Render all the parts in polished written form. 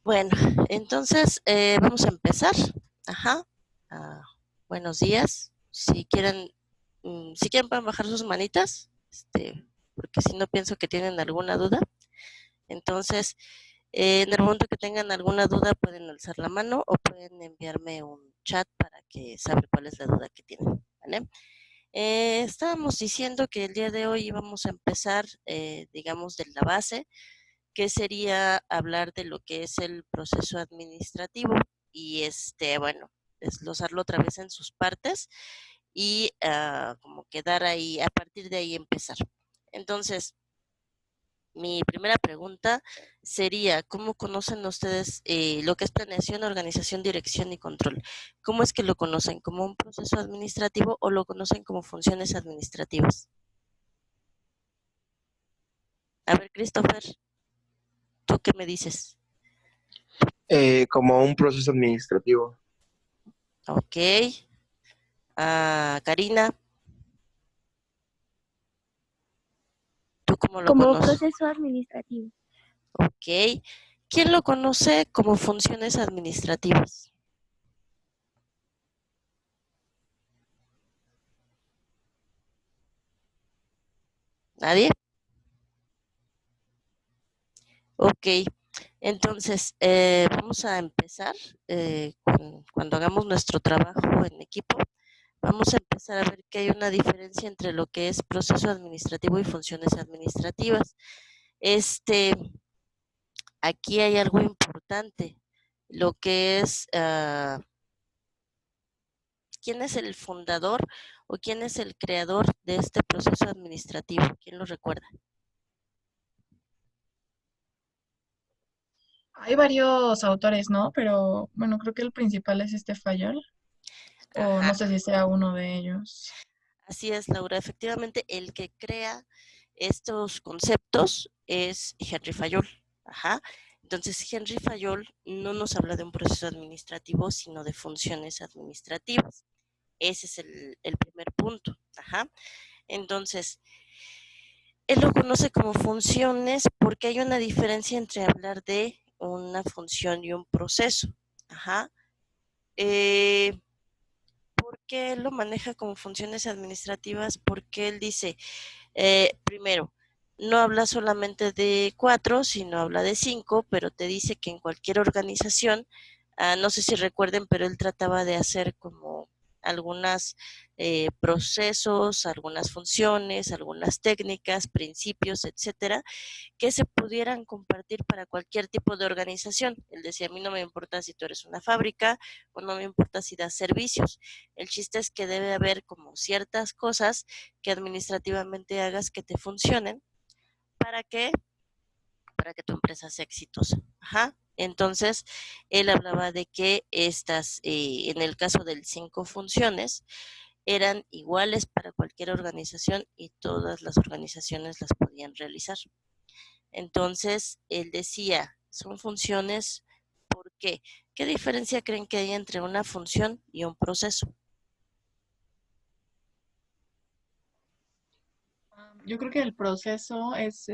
Bueno, entonces vamos a empezar. Ajá. Ah, buenos días. Si quieren pueden bajar sus manitas, porque si no pienso que tienen alguna duda. Entonces, en el momento que tengan alguna duda pueden alzar la mano o pueden enviarme un chat para que saber cuál es la duda que tienen, ¿vale? Estábamos diciendo que el día de hoy íbamos a empezar, digamos, de la base, que sería hablar de lo que es el proceso administrativo y bueno, desglosarlo otra vez en sus partes y como quedar ahí, a partir de ahí empezar. Entonces, mi primera pregunta sería, ¿cómo conocen ustedes lo que es planeación, organización, dirección y control? ¿Cómo es que lo conocen? ¿Como un proceso administrativo o lo conocen como funciones administrativas? A ver, Christopher, ¿tú qué me dices? Como un proceso administrativo. Ok. Karina, ¿tú cómo lo Como conoces? proceso administrativo. Ok. ¿Quién lo conoce como funciones administrativas? ¿Nadie? Ok. Entonces, vamos a empezar cuando hagamos nuestro trabajo en equipo. Vamos a empezar a ver que hay una diferencia entre lo que es proceso administrativo y funciones administrativas. Este, Aquí hay algo importante, lo que es quién es el fundador o quién es el creador de este proceso administrativo. ¿Quién lo recuerda? Hay varios autores, ¿no? Pero bueno, creo que el principal es este Fayol, o Ajá, no sé si sea uno de ellos. así es, Laura. Efectivamente, el que crea estos conceptos es Henry Fayol. Ajá. Entonces, Henry Fayol no nos habla de un proceso administrativo, sino de funciones administrativas. Ese es el primer punto. Ajá. Entonces, él lo conoce como funciones porque hay una diferencia entre hablar de una función y un proceso. Ajá. Eh, ¿Por qué él lo maneja como funciones administrativas? Porque él dice, primero, no habla solamente de 4, sino habla de 5, pero te dice que en cualquier organización, no sé si recuerden, pero él trataba de hacer como algunos procesos, algunas funciones, algunas técnicas, principios, etcétera, que se pudieran compartir para cualquier tipo de organización. Él decía, a mí no me importa si tú eres una fábrica o no me importa si das servicios. El chiste es que debe haber como ciertas cosas que administrativamente hagas que te funcionen para que, para que tu empresa sea exitosa. Ajá. Entonces, él hablaba de que en el caso del 5 funciones, eran iguales para cualquier organización y todas las organizaciones las podían realizar. Entonces, él decía, son funciones, ¿por qué? ¿Qué diferencia creen que hay entre una función y un proceso? Yo creo que el proceso es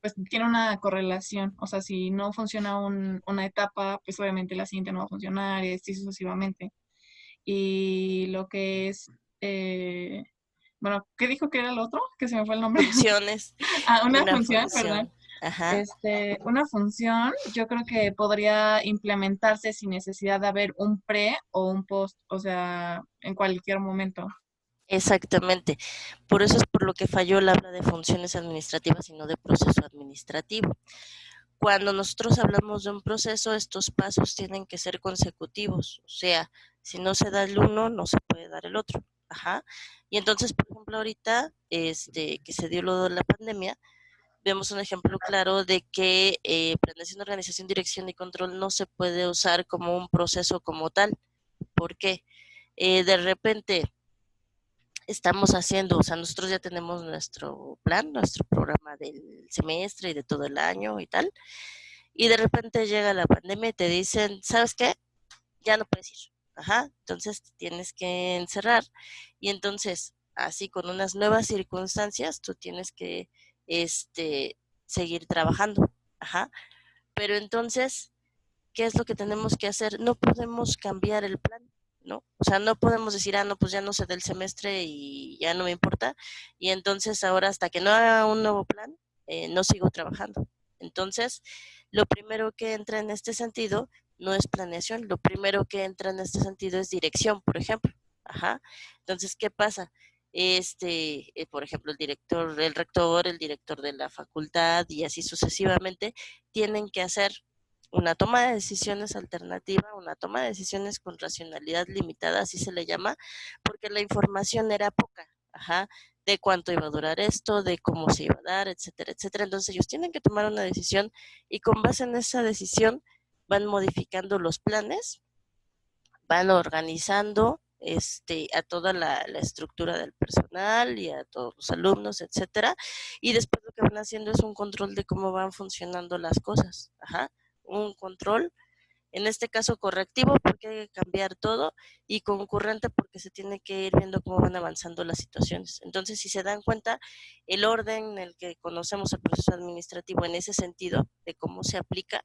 pues tiene una correlación. O sea, si no funciona una etapa, pues obviamente la siguiente no va a funcionar y así sucesivamente. Y lo que es, eh, bueno, ¿qué dijo que era el otro? Que se me fue el nombre. Funciones Ah, y una una función, perdón. función. Ajá, Una función yo creo que podría implementarse sin necesidad de haber un pre o un post, o sea, en cualquier momento. exactamente. Por eso es por lo que falló la habla de funciones administrativas y no de proceso administrativo. Cuando nosotros hablamos de un proceso, estos pasos tienen que ser consecutivos, o sea, si no se da el uno, no se puede dar el otro. Ajá. Y entonces, por ejemplo, ahorita, que se dio lo de la pandemia, vemos un ejemplo claro de que planeación, organización, dirección y control no se puede usar como un proceso como tal. ¿Por qué? De repente estamos haciendo, o sea, nosotros ya tenemos nuestro plan, nuestro programa del semestre y de todo el año y tal, y de repente llega la pandemia y te dicen, ¿sabes qué? Ya no puedes ir. Ajá, entonces tienes que encerrar y entonces, así con unas nuevas circunstancias, tú tienes que este, seguir trabajando. Ajá, pero entonces, ¿qué es lo que tenemos que hacer? No podemos cambiar el plan, ¿no? O sea, no podemos decir, no, pues ya no sé del semestre y ya no me importa, y entonces ahora hasta que no haga un nuevo plan, no sigo trabajando. Entonces, lo primero que entra en este sentido no es planeación, lo primero que entra en este sentido es dirección, por ejemplo. Ajá. Entonces, ¿qué pasa? Por ejemplo, el director, el rector, el director de la facultad y así sucesivamente, tienen que hacer una toma de decisiones alternativa, una toma de decisiones con racionalidad limitada, así se le llama, porque la información era poca, ajá, de cuánto iba a durar esto, de cómo se iba a dar, etcétera, etcétera. Entonces ellos tienen que tomar una decisión y con base en esa decisión van modificando los planes, van organizando a toda la estructura del personal y a todos los alumnos, etcétera, y después lo que van haciendo es un control de cómo van funcionando las cosas, ajá, un control, en este caso correctivo porque hay que cambiar todo y concurrente porque se tiene que ir viendo cómo van avanzando las situaciones. Entonces, si se dan cuenta, el orden en el que conocemos el proceso administrativo en ese sentido de cómo se aplica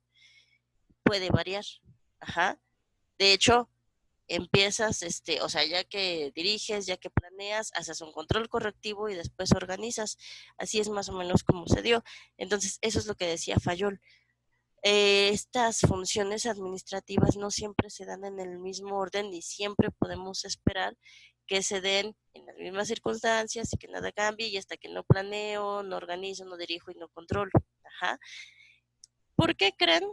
puede variar, ajá. De hecho, empiezas, o sea, ya que diriges, ya que planeas, haces un control correctivo y después organizas. Así es más o menos como se dio. Entonces, eso es lo que decía Fayol. Estas funciones administrativas no siempre se dan en el mismo orden ni siempre podemos esperar que se den en las mismas circunstancias y que nada cambie y hasta que no planeo, no organizo, no dirijo y no controlo. Ajá. ¿Por qué creen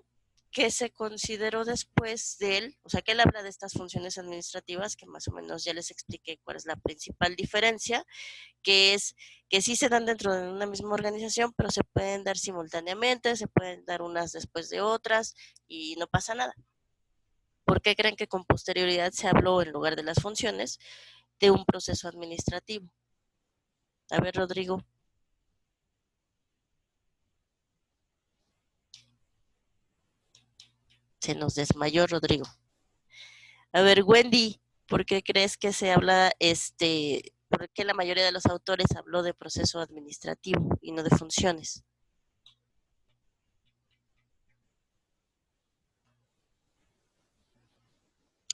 que se consideró después de él? O sea, que él habla de estas funciones administrativas, que más o menos ya les expliqué cuál es la principal diferencia, que es que sí se dan dentro de una misma organización, pero se pueden dar simultáneamente, se pueden dar unas después de otras y no pasa nada. ¿Por qué creen que con posterioridad se habló, en lugar de las funciones, de un proceso administrativo? A ver, Rodrigo. Se nos desmayó Rodrigo. A ver, Wendy, ¿por qué crees que se habla, por qué la mayoría de los autores habló de proceso administrativo y no de funciones?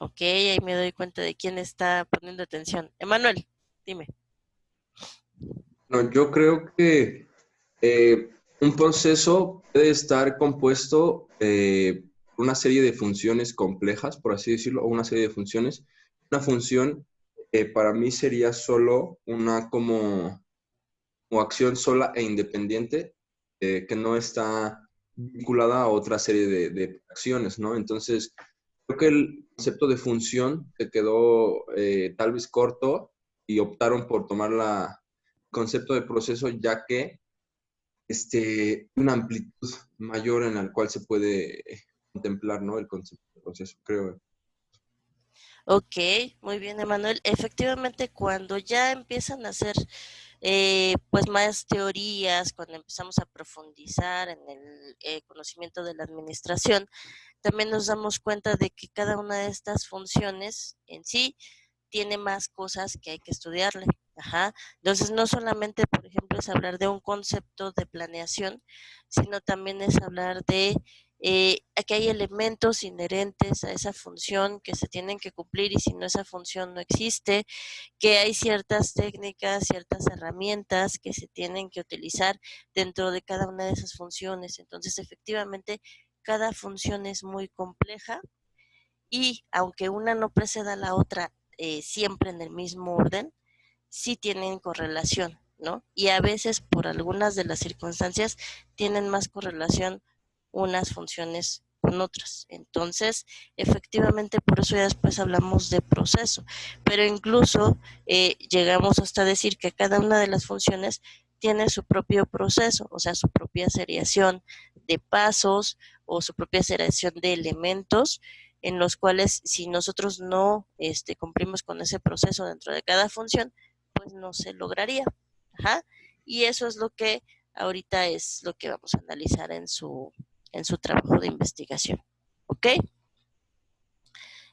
Ok, ahí me doy cuenta de quién está poniendo atención. Emanuel, dime. No, yo creo que un proceso puede estar compuesto por una serie de funciones complejas, por así decirlo, o una serie de funciones. Una función para mí sería solo una como acción sola e independiente que no está vinculada a otra serie de acciones, ¿no? Entonces, creo que el concepto de función se quedó tal vez corto y optaron por tomar el concepto de proceso, ya que una amplitud mayor en la cual se puede contemplar, ¿no? El concepto de proceso, creo. Ok, muy bien, Emanuel. Efectivamente, cuando ya empiezan a hacer pues más teorías, cuando empezamos a profundizar en el conocimiento de la administración, también nos damos cuenta de que cada una de estas funciones en sí tiene más cosas que hay que estudiarle. Ajá. Entonces, no solamente, por ejemplo, es hablar de un concepto de planeación, sino también es hablar de que hay elementos inherentes a esa función que se tienen que cumplir y si no esa función no existe, que hay ciertas técnicas, ciertas herramientas que se tienen que utilizar dentro de cada una de esas funciones. Entonces, efectivamente, cada función es muy compleja y aunque una no preceda a la otra siempre en el mismo orden, sí tienen correlación, ¿no? Y a veces por algunas de las circunstancias tienen más correlación unas funciones con otras. Entonces, efectivamente, por eso ya después hablamos de proceso, pero incluso llegamos hasta decir que cada una de las funciones tiene su propio proceso, o sea, su propia seriación de pasos o su propia seriación de elementos en los cuales si nosotros no cumplimos con ese proceso dentro de cada función, pues no se lograría. Ajá. Y eso es lo que ahorita es lo que vamos a analizar en su trabajo de investigación. ¿Ok?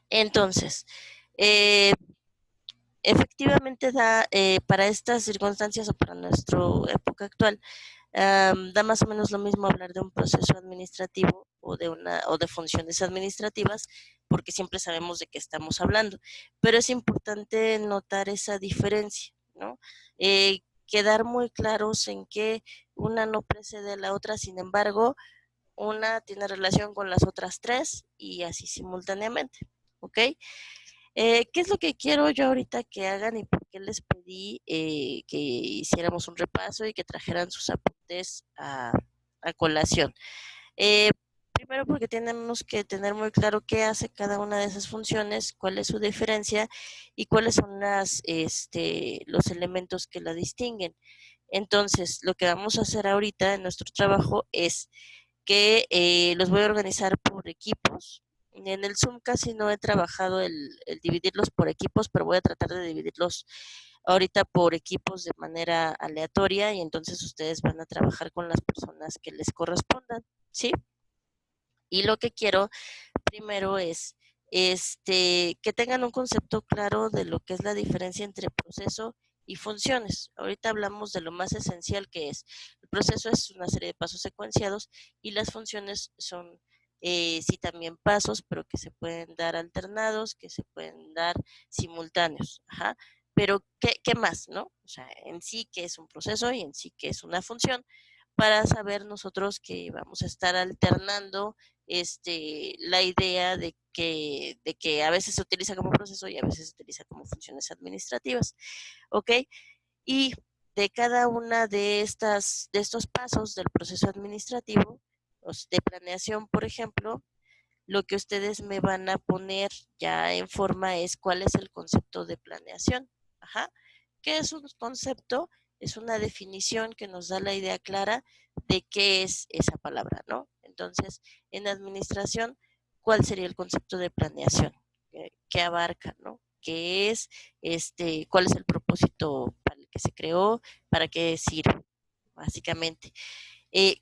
Entonces, eh, efectivamente da, para estas circunstancias o para nuestra época actual, da más o menos lo mismo hablar de un proceso administrativo o de funciones administrativas, porque siempre sabemos de qué estamos hablando. Pero es importante notar esa diferencia, ¿no? Quedar muy claros en que una no precede a la otra, sin embargo, una tiene relación con las otras tres y así simultáneamente, ¿ok? ¿Qué es lo que quiero yo ahorita que hagan y por qué les pedí que hiciéramos un repaso y que trajeran sus apuntes a colación? Eh, Primero porque tenemos que tener muy claro qué hace cada una de esas funciones, cuál es su diferencia y cuáles son los elementos que la distinguen. Entonces, lo que vamos a hacer ahorita en nuestro trabajo es que los voy a organizar por equipos. En el Zoom casi no he trabajado el dividirlos por equipos, pero voy a tratar de dividirlos ahorita por equipos de manera aleatoria y entonces ustedes van a trabajar con las personas que les correspondan, ¿sí? Y lo que quiero primero es que tengan un concepto claro de lo que es la diferencia entre proceso y funciones. Ahorita hablamos de lo más esencial que es. El proceso es una serie de pasos secuenciados y las funciones son, sí, también pasos, pero que se pueden dar alternados, que se pueden dar simultáneos. Ajá. Pero, ¿qué más, no? O sea, en sí, ¿qué es un proceso y en sí, ¿qué es una función? Para saber nosotros que vamos a estar alternando la idea de que a veces se utiliza como proceso y a veces se utiliza como funciones administrativas, ¿ok? Y de cada una de estos pasos del proceso administrativo, de planeación, por ejemplo, lo que ustedes me van a poner ya en forma es cuál es el concepto de planeación. Ajá. ¿Qué es un concepto? Es una definición que nos da la idea clara de qué es esa palabra, ¿no? Entonces, en administración, ¿cuál sería el concepto de planeación? ¿Qué abarca, no? ¿Qué es, cuál es el propósito para el que se creó, para qué sirve, básicamente?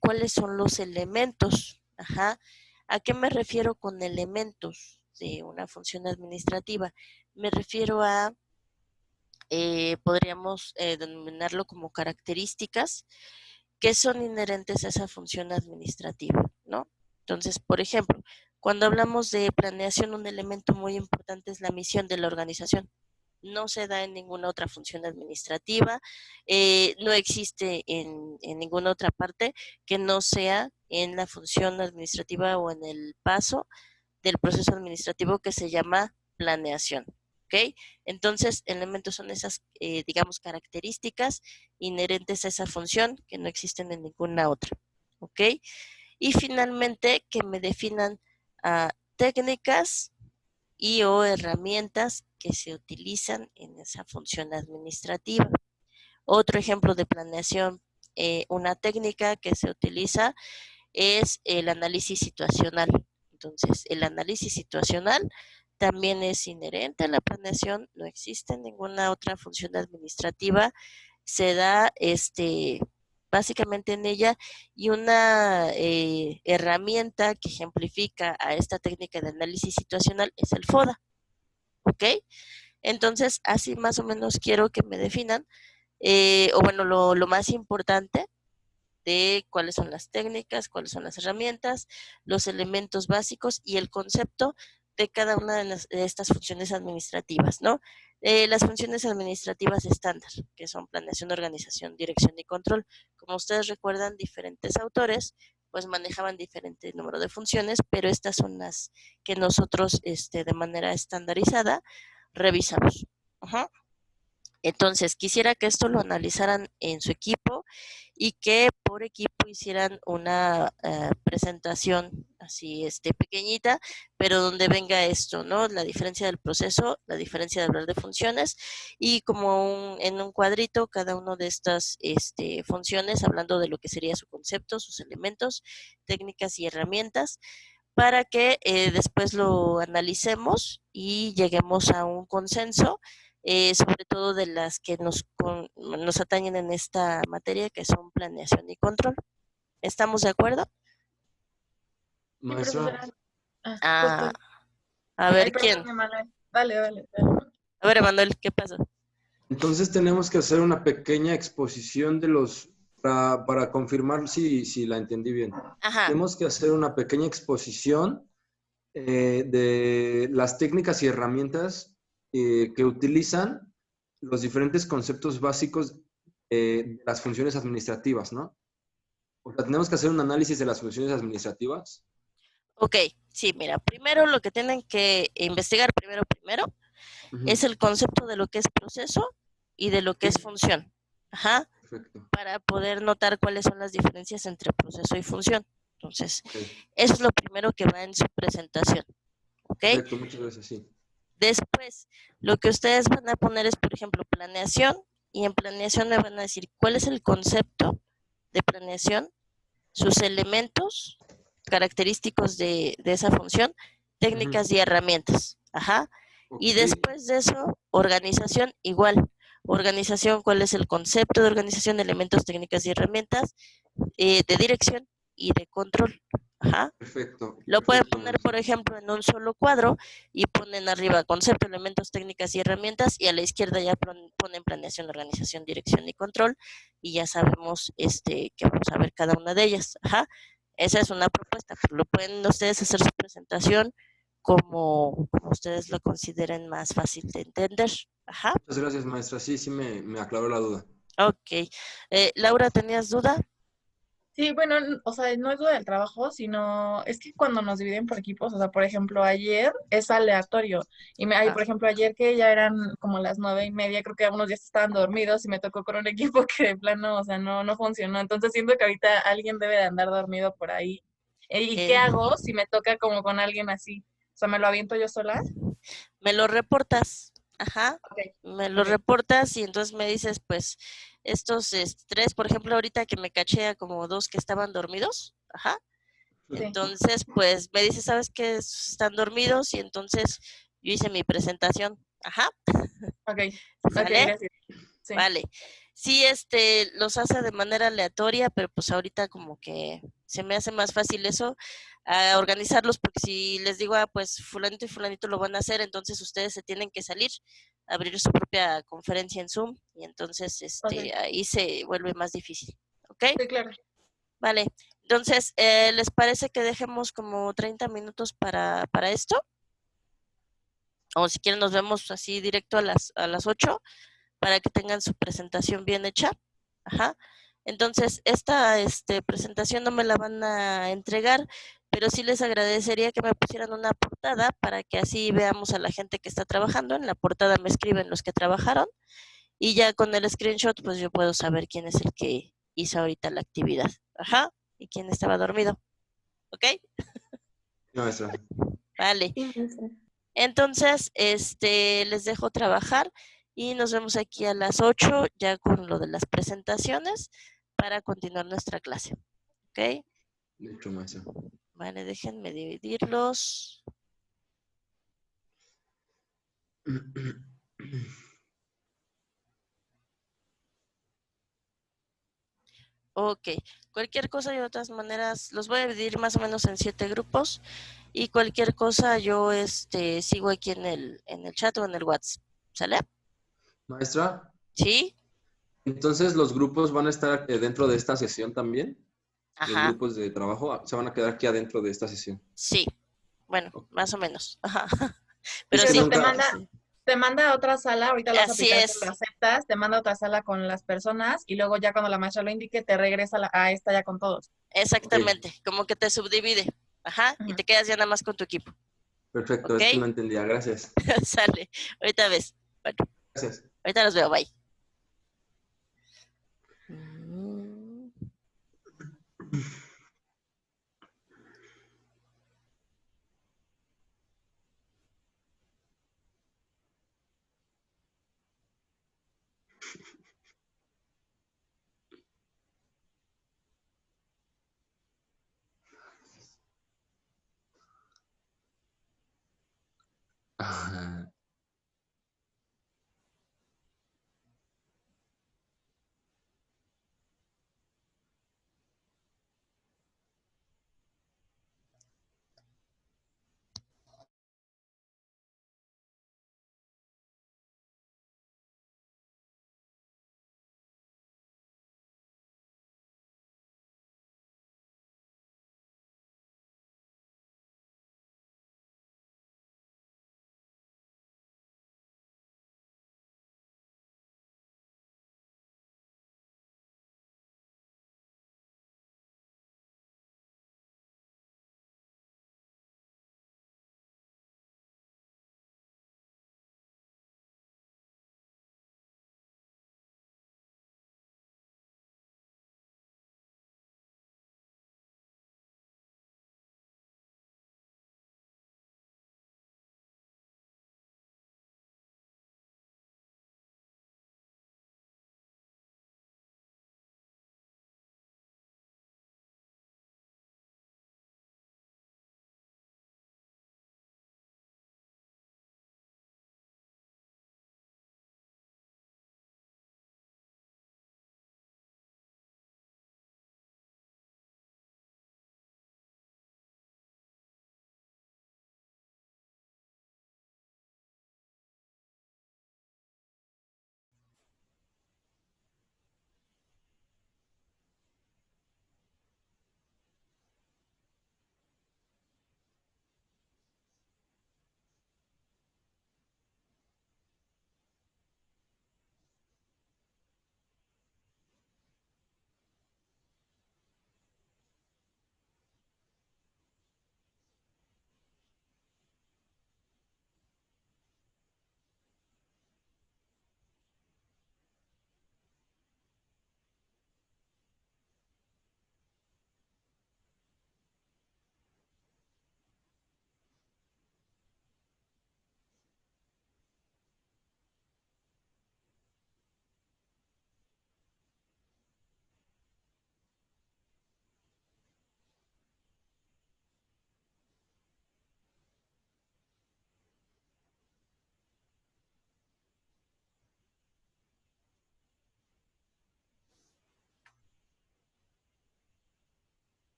¿Cuáles son los elementos? Ajá. ¿A qué me refiero con elementos de una función administrativa? Me refiero a, podríamos denominarlo como características que son inherentes a esa función administrativa, ¿no? Entonces, por ejemplo, cuando hablamos de planeación, un elemento muy importante es la misión de la organización. No se da en ninguna otra función administrativa, no existe en ninguna otra parte que no sea en la función administrativa o en el paso del proceso administrativo que se llama planeación. ¿Ok? Entonces, elementos son esas, digamos, características inherentes a esa función que no existen en ninguna otra. ¿Ok? Y finalmente, que me definan técnicas y o herramientas que se utilizan en esa función administrativa. Otro ejemplo de planeación, una técnica que se utiliza es el análisis situacional. Entonces, el análisis situacional también es inherente a la planeación, no existe ninguna otra función administrativa, se da básicamente en ella y una herramienta que ejemplifica a esta técnica de análisis situacional es el FODA, ¿ok? Entonces, así más o menos quiero que me definan, o bueno, lo más importante de cuáles son las técnicas, cuáles son las herramientas, los elementos básicos y el concepto de cada una de estas funciones administrativas, ¿no? Las funciones administrativas estándar, que son planeación, organización, dirección y control. Como ustedes recuerdan, diferentes autores pues manejaban diferente número de funciones, pero estas son las que nosotros de manera estandarizada revisamos. Ajá. Entonces, quisiera que esto lo analizaran en su equipo y que por equipo hicieran una presentación así pequeñita, pero donde venga esto, ¿no? La diferencia del proceso, la diferencia de hablar de funciones y como en un cuadrito cada una de estas funciones, hablando de lo que sería su concepto, sus elementos, técnicas y herramientas, para que después lo analicemos y lleguemos a un consenso, sobre todo de las que nos atañen en esta materia, que son planeación y control. ¿Estamos de acuerdo? Sí, Maestra, profesora. Ah, Ah, justo. a Ay, ver, ¿quién? perdón, Emanuel. Dale, dale, dale. A ver, Emanuel, ¿qué pasa? entonces tenemos que hacer una pequeña exposición de los Para confirmar si la entendí bien. Ajá, Tenemos que hacer una pequeña exposición de las técnicas y herramientas que utilizan los diferentes conceptos básicos de las funciones administrativas, ¿no? O sea, tenemos que hacer un análisis de las funciones administrativas. ok, sí, mira, primero lo que tienen que investigar primero es Ujú. el concepto de lo que es proceso y de lo que es Sí, función. Ajá, perfecto. para poder notar cuáles son las diferencias entre proceso y función. Entonces, Ok, eso es lo primero que va en su presentación, ¿ok? perfecto, muchas gracias, sí. Después, lo que ustedes van a poner es, por ejemplo, planeación, y en planeación me van a decir cuál es el concepto de planeación, sus elementos característicos de esa función, Ujú. técnicas y herramientas. Ajá. Y Ok, después de eso, organización igual. Organización, cuál es el concepto de organización, elementos, técnicas y herramientas, de dirección y de control. Ajá. perfecto, Lo pueden perfecto, poner, por maestra. ejemplo, en un solo cuadro y ponen arriba concepto, elementos, técnicas y herramientas, y a la izquierda ya ponen planeación, organización, dirección y control, y ya sabemos que vamos a ver cada una de ellas. Ajá. Esa es una propuesta, pero lo pueden ustedes hacer su presentación como ustedes lo consideren más fácil de entender. Ajá. Muchas gracias, maestra. Sí, sí, me aclaró la duda. Ok. Laura, ¿tenías duda? Sí, bueno, o sea, no es duda del trabajo, sino es que cuando nos dividen por equipos, o sea, por ejemplo, ayer es aleatorio. Ajá. Por ejemplo, ayer que ya eran como las 9:30, creo que algunos ya estaban dormidos y me tocó con un equipo que de plano, o sea, no funcionó. Entonces siento que ahorita alguien debe de andar dormido por ahí. ¿Y qué Eh, hago si me toca como con alguien así? O sea, ¿me lo aviento yo sola? Me lo reportas, ajá, Ok, me lo ok, reportas y entonces me dices, pues, estos tres, por ejemplo, ahorita que me caché a como dos que estaban dormidos, ajá, sí, entonces, pues, me dices, ¿sabes qué? Están dormidos y entonces yo hice mi presentación, ajá, ok, ok, ¿sale? gracias. Sí, Vale. Sí, los hace de manera aleatoria, pero pues ahorita como que se me hace más fácil eso, a organizarlos, porque si les digo, pues fulanito y fulanito lo van a hacer, entonces ustedes se tienen que salir, abrir su propia conferencia en Zoom, y entonces ok, ahí se vuelve más difícil. ¿Ok? sí, claro. Vale. Entonces, ¿les parece que dejemos como 30 minutos para esto? O si quieren nos vemos así directo a las 8 para que tengan su presentación bien hecha. Ajá. Entonces, esta presentación no me la van a entregar, pero sí les agradecería que me pusieran una portada para que así veamos a la gente que está trabajando. En la portada me escriben los que trabajaron y ya con el screenshot pues yo puedo saber quién es el que hizo ahorita la actividad. Ajá. Y quién estaba dormido. ¿Ok? Sí, maestra. Vale. Sí, maestra. Entonces, les dejo trabajar y nos vemos aquí a las 8 ya con lo de las presentaciones para continuar nuestra clase. ¿Ok? De hecho, maestra. Vale, déjenme dividirlos. Ok, cualquier cosa yo de todas maneras los voy a dividir más o menos en 7 grupos y cualquier cosa yo sigo aquí en el chat o en el WhatsApp. ¿Sale? Maestra, ¿Sí? entonces los grupos van a estar dentro de esta sesión también. Los Ajá, grupos de trabajo se van a quedar aquí adentro de esta sesión. sí. Bueno, Ok. más o menos. Ajá. Es Pero Sí, o que sea, sí, te nunca, manda, sí. te manda a otra sala, ahorita lo vas a Así aplicar que lo es. aceptas, te manda a otra sala con las personas y luego ya cuando la maestra lo indique te regresa a esta ya con todos. ok, Exactamente, como que te subdivide, ajá, y Ujú. te quedas ya nada más con tu equipo, perfecto, ¿ok? es que no entendía. Gracias. Sale, ahorita ves. Bueno, Gracias. ahorita los veo, bye. Mm. Ajá.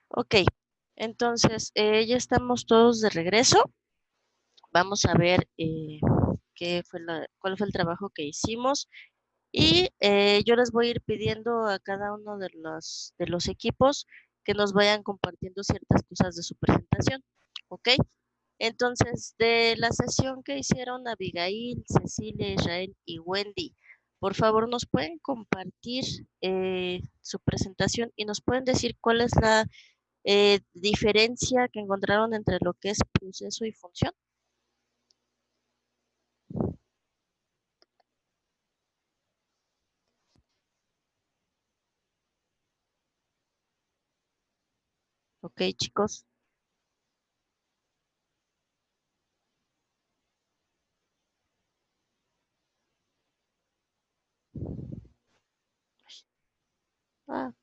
Ok, entonces ya estamos todos de regreso. Vamos a ver cuál fue el trabajo que hicimos. Y yo les voy a ir pidiendo a cada uno de los equipos que nos vayan compartiendo ciertas cosas de su presentación. ¿Ok? Entonces, de la sesión que hicieron Abigail, Cecilia, Israel y Wendy, por favor nos pueden compartir su presentación y nos pueden decir cuál es la diferencia que encontraron entre lo que es proceso y función. Ok, chicos. Ah,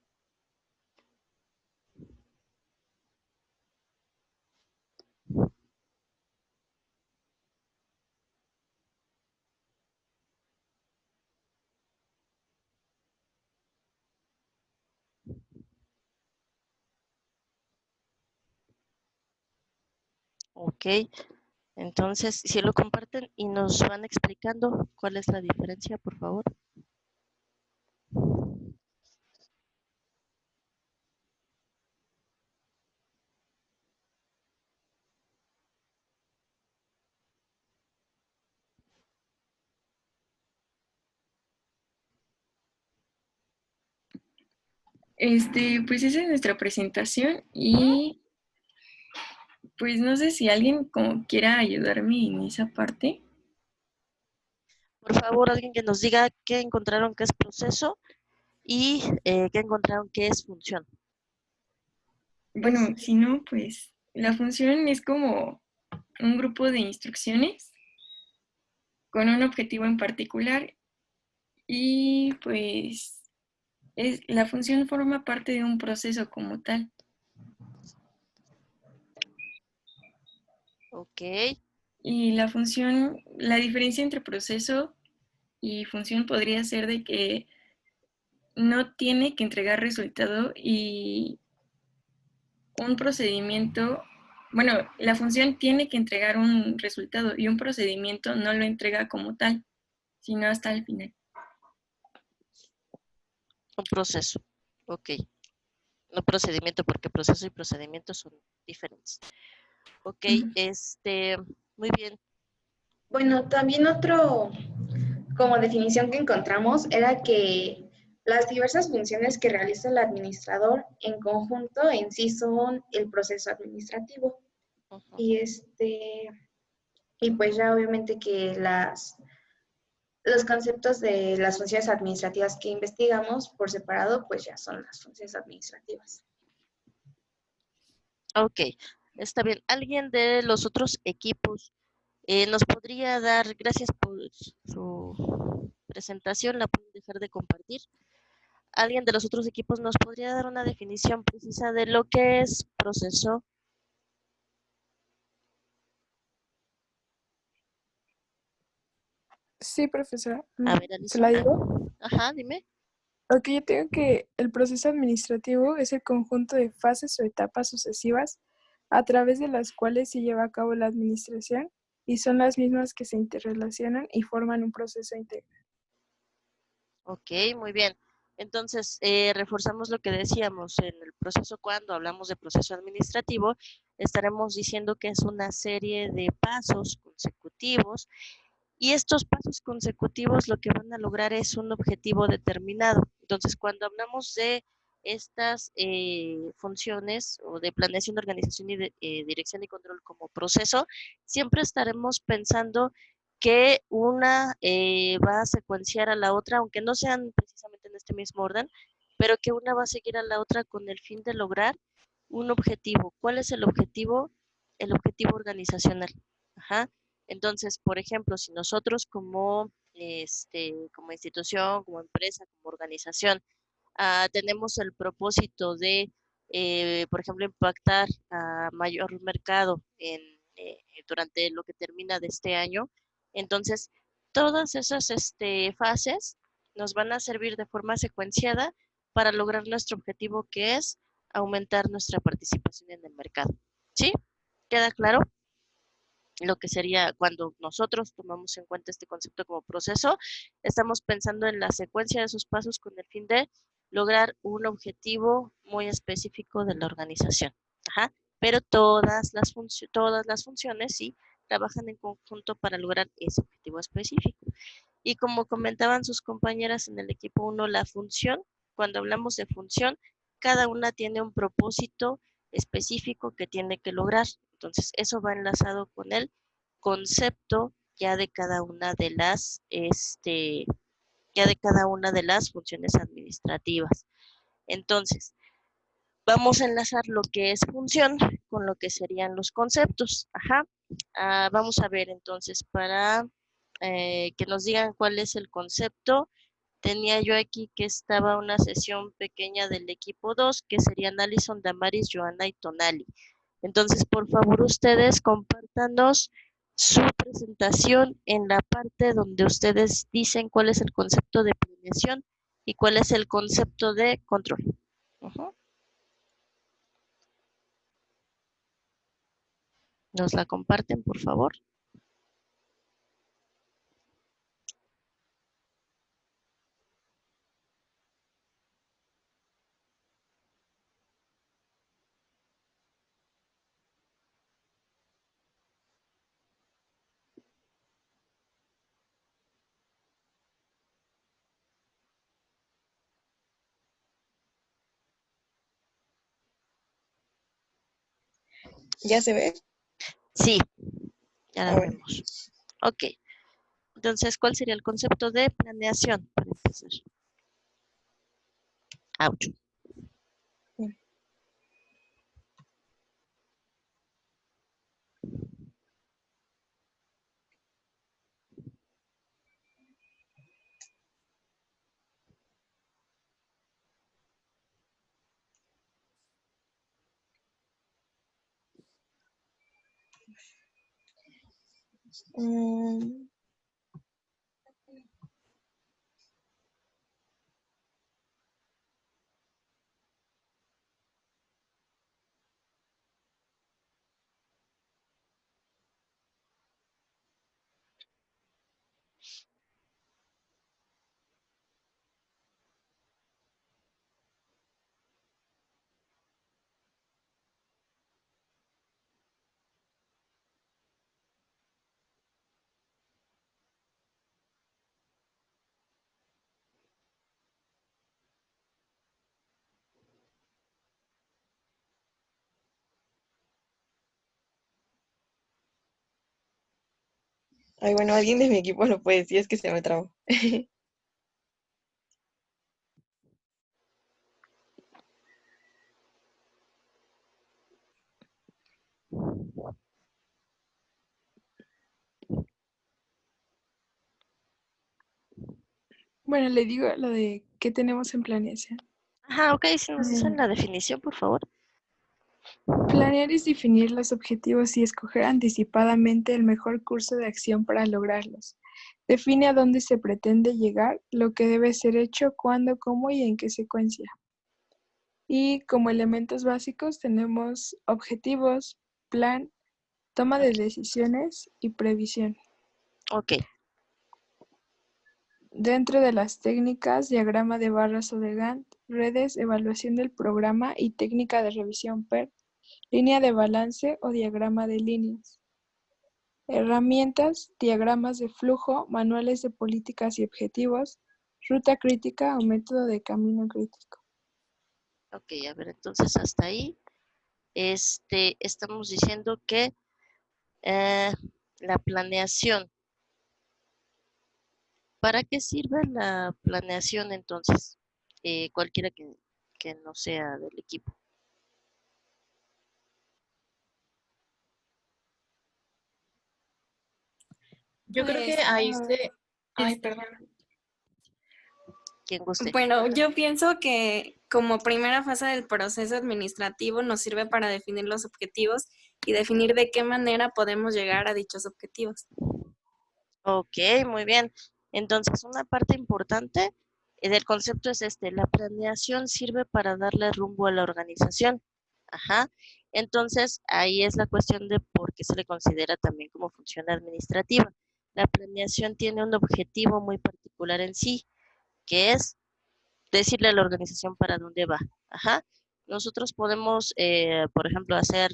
ok. Entonces, si lo comparten y nos van explicando cuál es la diferencia, por favor. Pues esa es nuestra presentación y pues no sé si alguien como quiera ayudarme en esa parte. Por favor, alguien que nos diga qué encontraron que es proceso y qué encontraron que es función. Bueno, si no, pues la función es como un grupo de instrucciones con un objetivo en particular y pues la función forma parte de un proceso como tal. Ok, Y la función, la diferencia entre proceso y función podría ser de que no tiene que entregar resultado y un procedimiento, bueno, la función tiene que entregar un resultado y un procedimiento no lo entrega como tal, sino hasta el final. un proceso. Ok, no procedimiento porque proceso y procedimiento son diferentes. Ok, muy bien. Bueno, también otro como definición que encontramos era que las diversas funciones que realiza el administrador en conjunto en sí son el proceso administrativo. Ujú. Y pues ya obviamente que los conceptos de las funciones administrativas que investigamos por separado, pues ya son las funciones administrativas. Ok, está bien. ¿Alguien de los otros equipos nos podría dar, gracias por su presentación, la pueden dejar de compartir? ¿Alguien de los otros equipos nos podría dar una definición precisa de lo que es proceso? Sí, profesora. A ver, ¿Se la Alison. digo? Ajá, dime. Ok, yo tengo que el proceso administrativo es el conjunto de fases o etapas sucesivas a través de las cuales se lleva a cabo la administración y son las mismas que se interrelacionan y forman un proceso integral. Ok, muy bien. Entonces, reforzamos lo que decíamos en el proceso cuando hablamos de proceso administrativo, estaremos diciendo que es una serie de pasos consecutivos y estos pasos consecutivos lo que van a lograr es un objetivo determinado. Entonces, cuando hablamos de estas funciones o de planeación, organización y dirección y control como proceso, siempre estaremos pensando que una va a secuenciar a la otra, aunque no sean precisamente en este mismo orden, pero que una va a seguir a la otra con el fin de lograr un objetivo. ¿Cuál es el objetivo? El objetivo organizacional. Ajá. Entonces, por ejemplo, si nosotros como institución, como empresa, como organización, tenemos el propósito de, por ejemplo, impactar a mayor mercado durante lo que termina de este año, entonces todas esas fases nos van a servir de forma secuenciada para lograr nuestro objetivo que es aumentar nuestra participación en el mercado. ¿Sí? ¿Queda claro? Lo que sería cuando nosotros tomamos en cuenta este concepto como proceso, estamos pensando en la secuencia de esos pasos con el fin de lograr un objetivo muy específico de la organización. Ajá. Pero todas las funciones sí trabajan en conjunto para lograr ese objetivo específico. Y como comentaban sus compañeras en el equipo 1, la función, cuando hablamos de función, cada una tiene un propósito específico que tiene que lograr. Entonces, eso va enlazado con el concepto ya de cada una de las, ya de cada una de las funciones administrativas. Entonces, vamos a enlazar lo que es función con lo que serían los conceptos. Ajá. Vamos a ver entonces para que nos digan cuál es el concepto. Tenía yo aquí que estaba una sesión pequeña del equipo 2, que serían Alison, Damaris, Joana y Tonali. Entonces, por favor, ustedes compártanos su presentación en la parte donde ustedes dicen cuál es el concepto de planeación y cuál es el concepto de control. ¿Nos la comparten, por favor? ¿Ya se ve? Sí, ya la Bueno. vemos. Ok. Entonces, ¿cuál sería el concepto de planeación para empezar? Ouch. Ay, bueno, alguien de mi equipo lo puede decir, es que se me trabó. Bueno, le digo lo de qué tenemos en planeación. Ajá, ok, si nos dicen la definición, por favor. Planear es definir los objetivos y escoger anticipadamente el mejor curso de acción para lograrlos. Define a dónde se pretende llegar, lo que debe ser hecho, cuándo, cómo y en qué secuencia. Y como elementos básicos tenemos objetivos, plan, toma de decisiones y previsión. Ok. Dentro de las técnicas, diagrama de barras o de Gantt, redes, evaluación del programa y técnica de revisión PER, línea de balance o diagrama de líneas. Herramientas, diagramas de flujo, manuales de políticas y objetivos, ruta crítica o método de camino crítico. Ok, a ver, entonces hasta ahí. Estamos diciendo que la planeación. ¿Para qué sirve la planeación entonces? Cualquiera que no sea del equipo. Yo creo que Pues, ahí se... Ay, este, perdón. Quien guste. bueno, yo pienso que como primera fase del proceso administrativo nos sirve para definir los objetivos y definir de qué manera podemos llegar a dichos objetivos. Ok, muy bien. Entonces, una parte importante El concepto es este: la planeación sirve para darle rumbo a la organización. Ajá. Entonces, ahí es la cuestión de por qué se le considera también como función administrativa. La planeación tiene un objetivo muy particular en sí, que es decirle a la organización para dónde va. Ajá. Nosotros podemos, por ejemplo, hacer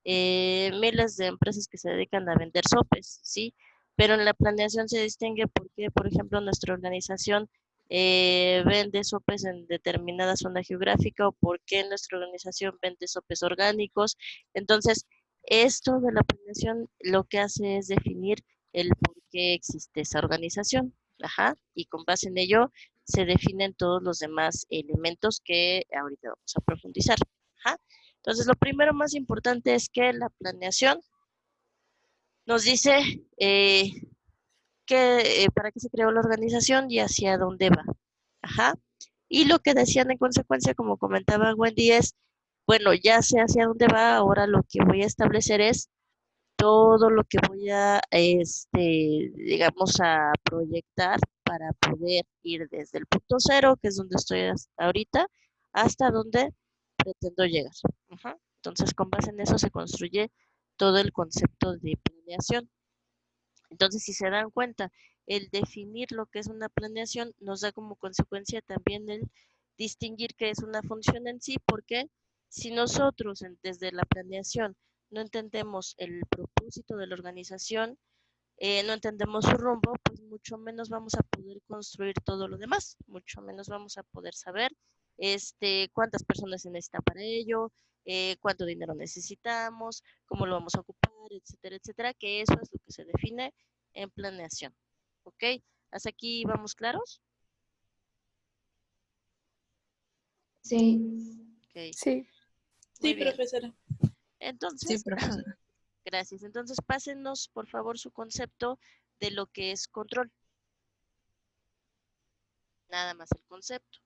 miles de empresas que se dedican a vender sopes, ¿sí? Pero en la planeación se distingue porque, por ejemplo, nuestra organización vende sopes en determinada zona geográfica o por qué nuestra organización vende sopes orgánicos. Entonces, esto de la planeación lo que hace es definir el por qué existe esa organización. Ajá. Y con base en ello se definen todos los demás elementos que ahorita vamos a profundizar. Ajá. Entonces, lo primero más importante es que la planeación nos dice para qué se creó la organización y hacia dónde va. Ajá. Y lo que decían en consecuencia, como comentaba Wendy, es, bueno, ya sé hacia dónde va, ahora lo que voy a establecer es todo lo que voy a, digamos, a proyectar para poder ir desde el punto cero, que es donde estoy ahorita, hasta donde pretendo llegar. Ajá. Entonces, con base en eso se construye todo el concepto de planeación. Entonces, si se dan cuenta, el definir lo que es una planeación nos da como consecuencia también el distinguir qué es una función en sí, porque si nosotros desde la planeación no entendemos el propósito de la organización, no entendemos su rumbo, pues mucho menos vamos a poder construir todo lo demás, mucho menos vamos a poder saber cuántas personas se necesitan para ello, cuánto dinero necesitamos, cómo lo vamos a ocupar, etcétera, etcétera, que eso es lo que se define en planeación. ¿Ok? ¿Hasta aquí vamos claros? Sí. Ok, Sí. muy Sí, bien. profesora. Entonces, Sí, profesora. gracias. Entonces, pásenos, por favor, su concepto de lo que es control. Nada más el concepto.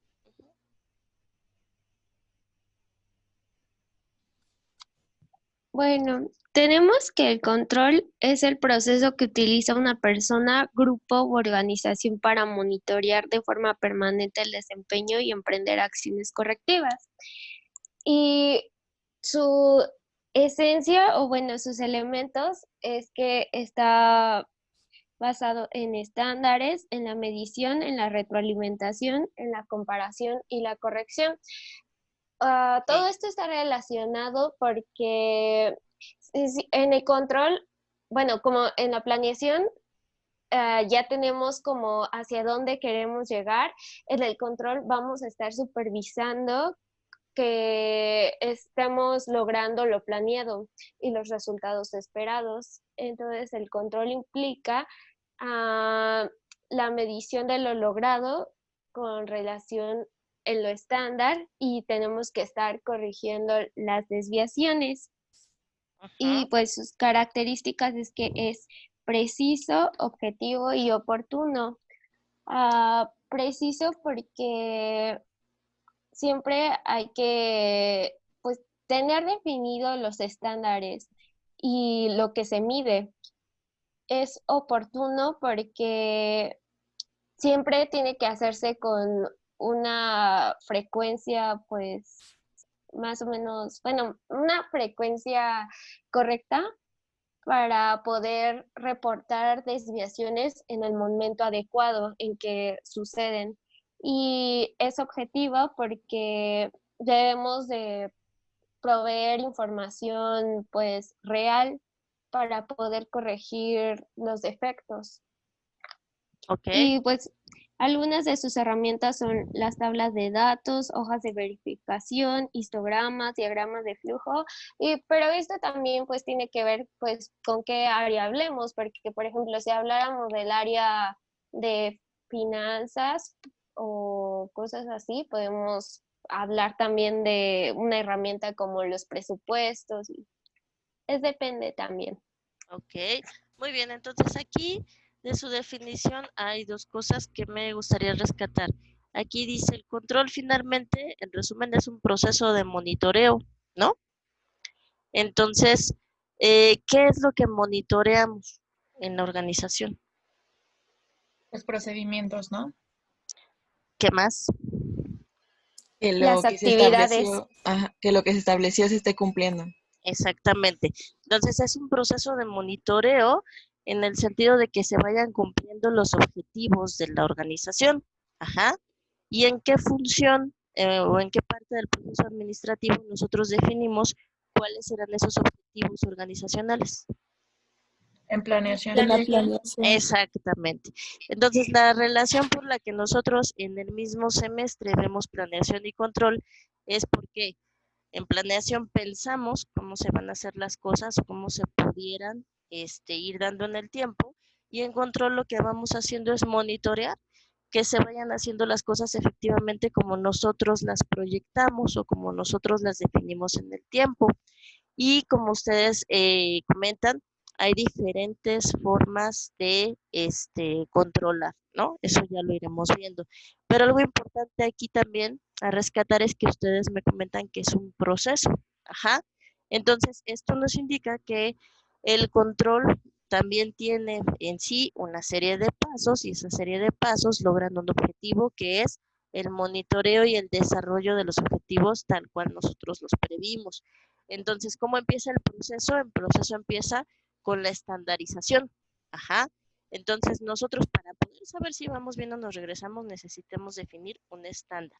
Bueno, tenemos que el control es el proceso que utiliza una persona, grupo u organización para monitorear de forma permanente el desempeño y emprender acciones correctivas. Y su esencia, o bueno, sus elementos, es que está basado en estándares, en la medición, en la retroalimentación, en la comparación y la corrección. Todo esto está relacionado porque en el control, bueno, como en la planeación, ya tenemos como hacia dónde queremos llegar. En el control vamos a estar supervisando que estemos logrando lo planeado y los resultados esperados. Entonces, el control implica la medición de lo logrado con relación en lo estándar y tenemos que estar corrigiendo las desviaciones. Y pues sus características es que es preciso, objetivo y oportuno. Preciso porque siempre hay que pues tener definido los estándares y lo que se mide. Es oportuno porque siempre tiene que hacerse con una frecuencia pues más o menos, bueno, una frecuencia correcta para poder reportar desviaciones en el momento adecuado en que suceden. Y es objetivo porque debemos de proveer información pues real para poder corregir los defectos. Ok. Y pues algunas de sus herramientas son las tablas de datos, hojas de verificación, histogramas, diagramas de flujo, pero esto también pues tiene que ver pues con qué área hablemos, porque por ejemplo si habláramos del área de finanzas o cosas así, podemos hablar también de una herramienta como los presupuestos, depende también. Ok, muy bien. Entonces aquí de su definición hay dos cosas que me gustaría rescatar. Aquí dice el control finalmente, en resumen, es un proceso de monitoreo, ¿no? Entonces, ¿qué es lo que monitoreamos en la organización? Los procedimientos, ¿no? ¿Qué más? Que Las lo que se actividades. estableció, ajá, que lo que se estableció se esté cumpliendo. Exactamente. Entonces es un proceso de monitoreo en el sentido de que se vayan cumpliendo los objetivos de la organización. Ajá. ¿Y en qué función o en qué parte del proceso administrativo nosotros definimos cuáles serán esos objetivos organizacionales? En planeación. En la planeación. Exactamente. Entonces, la relación por la que nosotros en el mismo semestre vemos planeación y control es porque en planeación pensamos cómo se van a hacer las cosas, cómo se pudieran ir dando en el tiempo, y en control lo que vamos haciendo es monitorear que se vayan haciendo las cosas efectivamente como nosotros las proyectamos o como nosotros las definimos en el tiempo. Y como ustedes comentan, hay diferentes formas de controlar, ¿no? Eso ya lo iremos viendo. Pero algo importante aquí también a rescatar es que ustedes me comentan que es un proceso. Ajá. Entonces, esto nos indica que el control también tiene en sí una serie de pasos, y esa serie de pasos logran un objetivo que es el monitoreo y el desarrollo de los objetivos tal cual nosotros los previmos. Entonces, ¿cómo empieza el proceso? El proceso empieza con la estandarización. Ajá. Entonces, nosotros para poder saber si vamos bien o nos regresamos, necesitamos definir un estándar.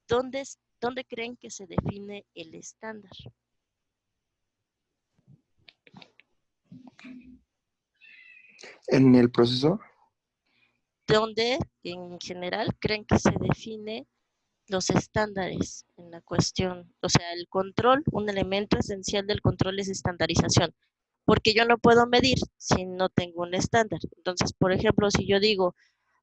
¿Dónde creen que se define el estándar? En el proceso, ¿Dónde en general creen que se define los estándares en la cuestión? O sea, el control, un elemento esencial del control es estandarización, porque yo no puedo medir si no tengo un estándar. Entonces, por ejemplo, si yo digo,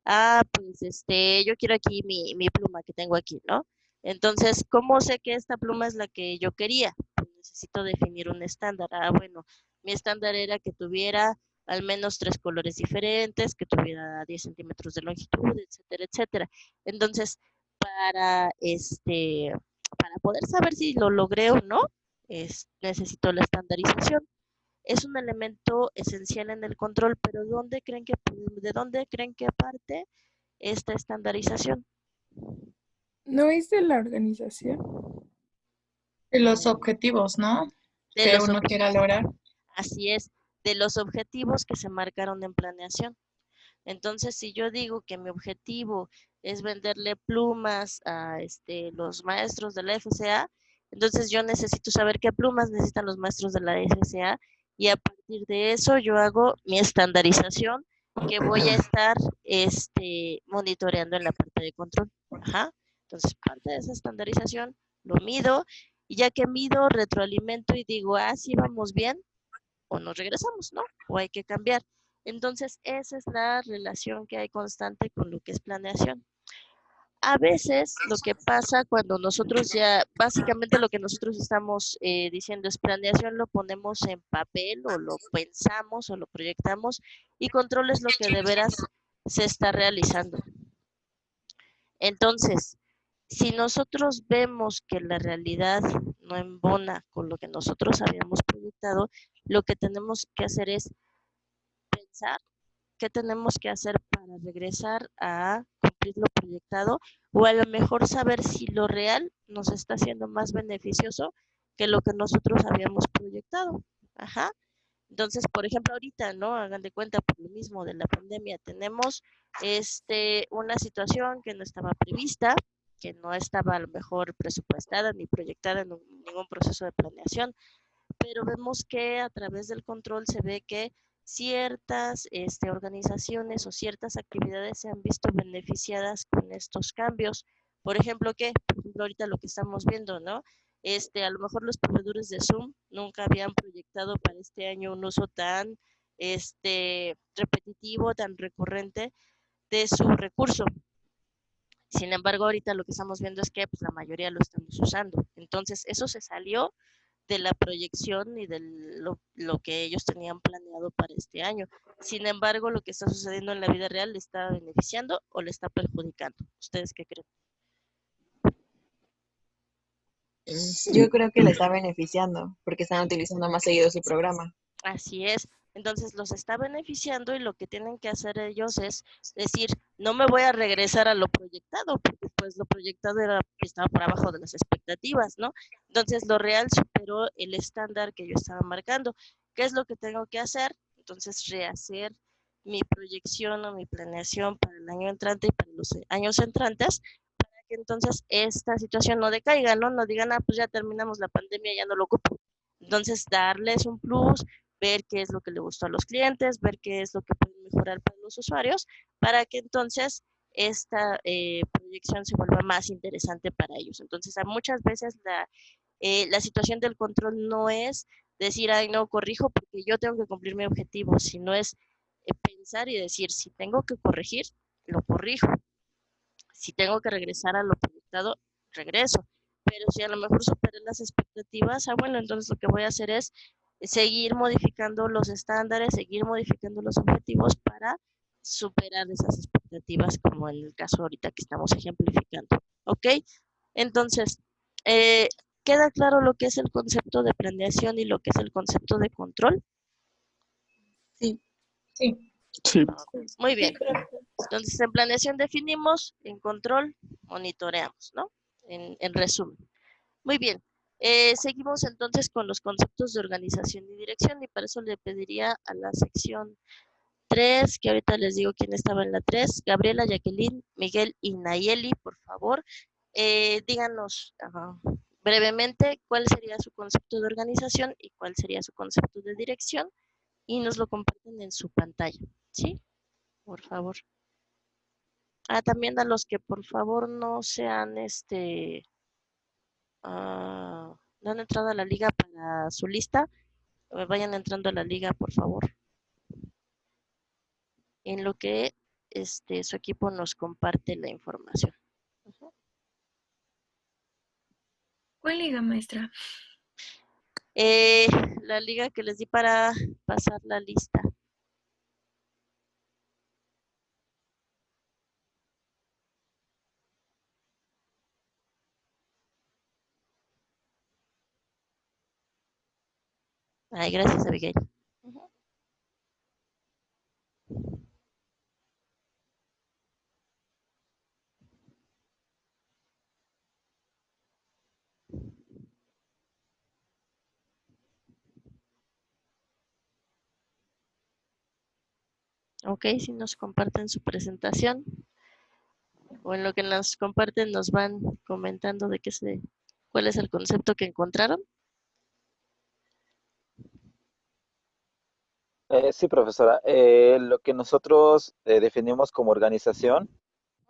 pues yo quiero aquí mi pluma que tengo aquí, ¿no? Entonces, ¿cómo sé que esta pluma es la que yo quería? Pues necesito definir un estándar. Bueno, mi estándar era que tuviera al menos 3 colores diferentes, que tuviera 10 centímetros de longitud, etcétera, etcétera. Entonces, para para poder saber si lo logré o no, necesito la estandarización. Es un elemento esencial en el control, pero ¿de dónde creen que parte esta estandarización? ¿No es de la organización? De los objetivos, ¿no? De Que los uno quiera lograr. Así es, de los objetivos que se marcaron en planeación. Entonces, si yo digo que mi objetivo es venderle plumas a los maestros de la FCA, entonces yo necesito saber qué plumas necesitan los maestros de la FCA, y a partir de eso yo hago mi estandarización que voy a estar monitoreando en la parte de control. Ajá. Entonces, parte de esa estandarización lo mido, y ya que mido, retroalimento y digo, sí vamos bien, o nos regresamos, ¿no? O hay que cambiar. Entonces, esa es la relación que hay constante con lo que es planeación. A veces lo que pasa cuando nosotros básicamente lo que nosotros estamos diciendo es planeación, lo ponemos en papel o lo pensamos o lo proyectamos, y control es lo que de veras se está realizando. Entonces, si nosotros vemos que la realidad no embona con lo que nosotros habíamos proyectado, lo que tenemos que hacer es pensar qué tenemos que hacer para regresar a cumplir lo proyectado, o a lo mejor saber si lo real nos está haciendo más beneficioso que lo que nosotros habíamos proyectado. Ajá. Entonces, por ejemplo, ahorita, ¿no? Hagan de cuenta, por lo mismo de la pandemia, tenemos una situación que no estaba prevista, que no estaba a lo mejor presupuestada ni proyectada en ningún proceso de planeación, pero vemos que a través del control se ve que ciertas organizaciones o ciertas actividades se han visto beneficiadas con estos cambios. Por ejemplo, ahorita lo que estamos viendo, ¿no? A lo mejor los proveedores de Zoom nunca habían proyectado para este año un uso tan repetitivo, tan recurrente de su recurso. Sin embargo, ahorita lo que estamos viendo es que pues, la mayoría lo estamos usando. Entonces, eso se salió de la proyección y de lo que ellos tenían planeado para este año. Sin embargo, lo que está sucediendo en la vida real le está beneficiando o le está perjudicando. ¿Ustedes qué creen? Yo creo que le está beneficiando porque están utilizando más seguido su programa. Así es. Entonces los está beneficiando y lo que tienen que hacer ellos es decir, no me voy a regresar a lo proyectado, porque pues lo proyectado estaba por abajo de las expectativas, ¿no? Entonces lo real superó el estándar que yo estaba marcando. ¿Qué es lo que tengo que hacer? Entonces rehacer mi proyección o mi planeación para el año entrante y para los años entrantes, para que entonces esta situación no decaiga, ¿no? No digan, ah, pues ya terminamos la pandemia, ya no lo ocupo. Entonces darles un plus, ver qué es lo que le gustó a los clientes, ver qué es lo que pueden mejorar para los usuarios, para que entonces esta proyección se vuelva más interesante para ellos. Entonces, muchas veces la situación del control no es decir, ay, no, corrijo porque yo tengo que cumplir mi objetivo, sino es pensar y decir, si tengo que corregir, lo corrijo. Si tengo que regresar a lo proyectado, regreso. Pero si a lo mejor superé las expectativas, bueno, entonces lo que voy a hacer es seguir modificando los estándares, seguir modificando los objetivos para superar esas expectativas, como en el caso ahorita que estamos ejemplificando. ¿Ok? Entonces, eh, ¿queda claro lo que es el concepto de planeación y lo que es el concepto de control? Sí. Sí. Sí. Muy bien. Entonces, en planeación definimos, en control monitoreamos, ¿no? En resumen. Muy bien. Seguimos entonces con los conceptos de organización y dirección y para eso le pediría a la sección 3, que ahorita les digo quién estaba en la 3, Gabriela, Jacqueline, Miguel y Nayeli, por favor. Díganos brevemente cuál sería su concepto de organización y cuál sería su concepto de dirección y nos lo comparten en su pantalla, ¿sí? Por favor. También a los que por favor no sean no han entrado a la liga para su lista, vayan entrando a la liga, por favor. En lo que su equipo nos comparte la información. ¿Cuál liga, maestra? La liga que les di para pasar la lista. Ay, gracias, Abigail. Ok, si nos comparten su presentación o en lo que nos comparten nos van comentando de cuál es el concepto que encontraron. Sí, profesora. Lo que nosotros definimos como organización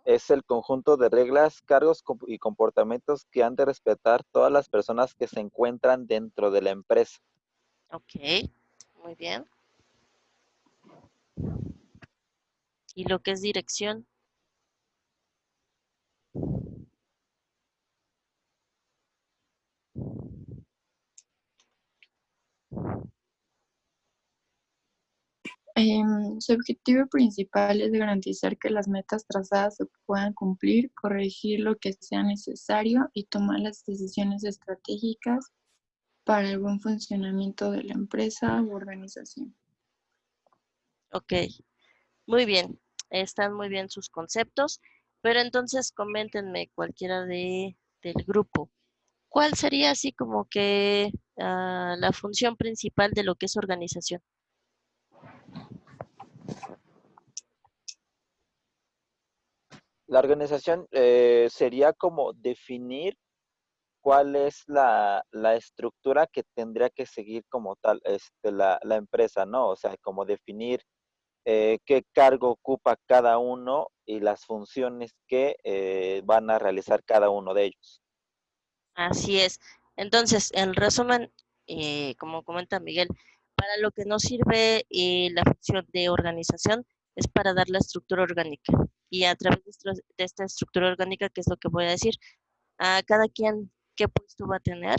es el conjunto de reglas, cargos y comportamientos que han de respetar todas las personas que se encuentran dentro de la empresa. Ok, muy bien. ¿Y lo que es dirección? Su objetivo principal es garantizar que las metas trazadas se puedan cumplir, corregir lo que sea necesario y tomar las decisiones estratégicas para el buen funcionamiento de la empresa u organización. Ok, muy bien. Están muy bien sus conceptos, pero entonces coméntenme cualquiera del grupo. ¿Cuál sería así como que la función principal de lo que es organización? La organización sería como definir cuál es la estructura que tendría que seguir como tal la empresa, ¿no? O sea, como definir qué cargo ocupa cada uno y las funciones que van a realizar cada uno de ellos. Así es. Entonces, en resumen, como comenta Miguel, para lo que nos sirve la función de organización es para dar la estructura orgánica. Y a través de esta estructura orgánica, ¿qué es lo que voy a decir? A cada quien qué puesto va a tener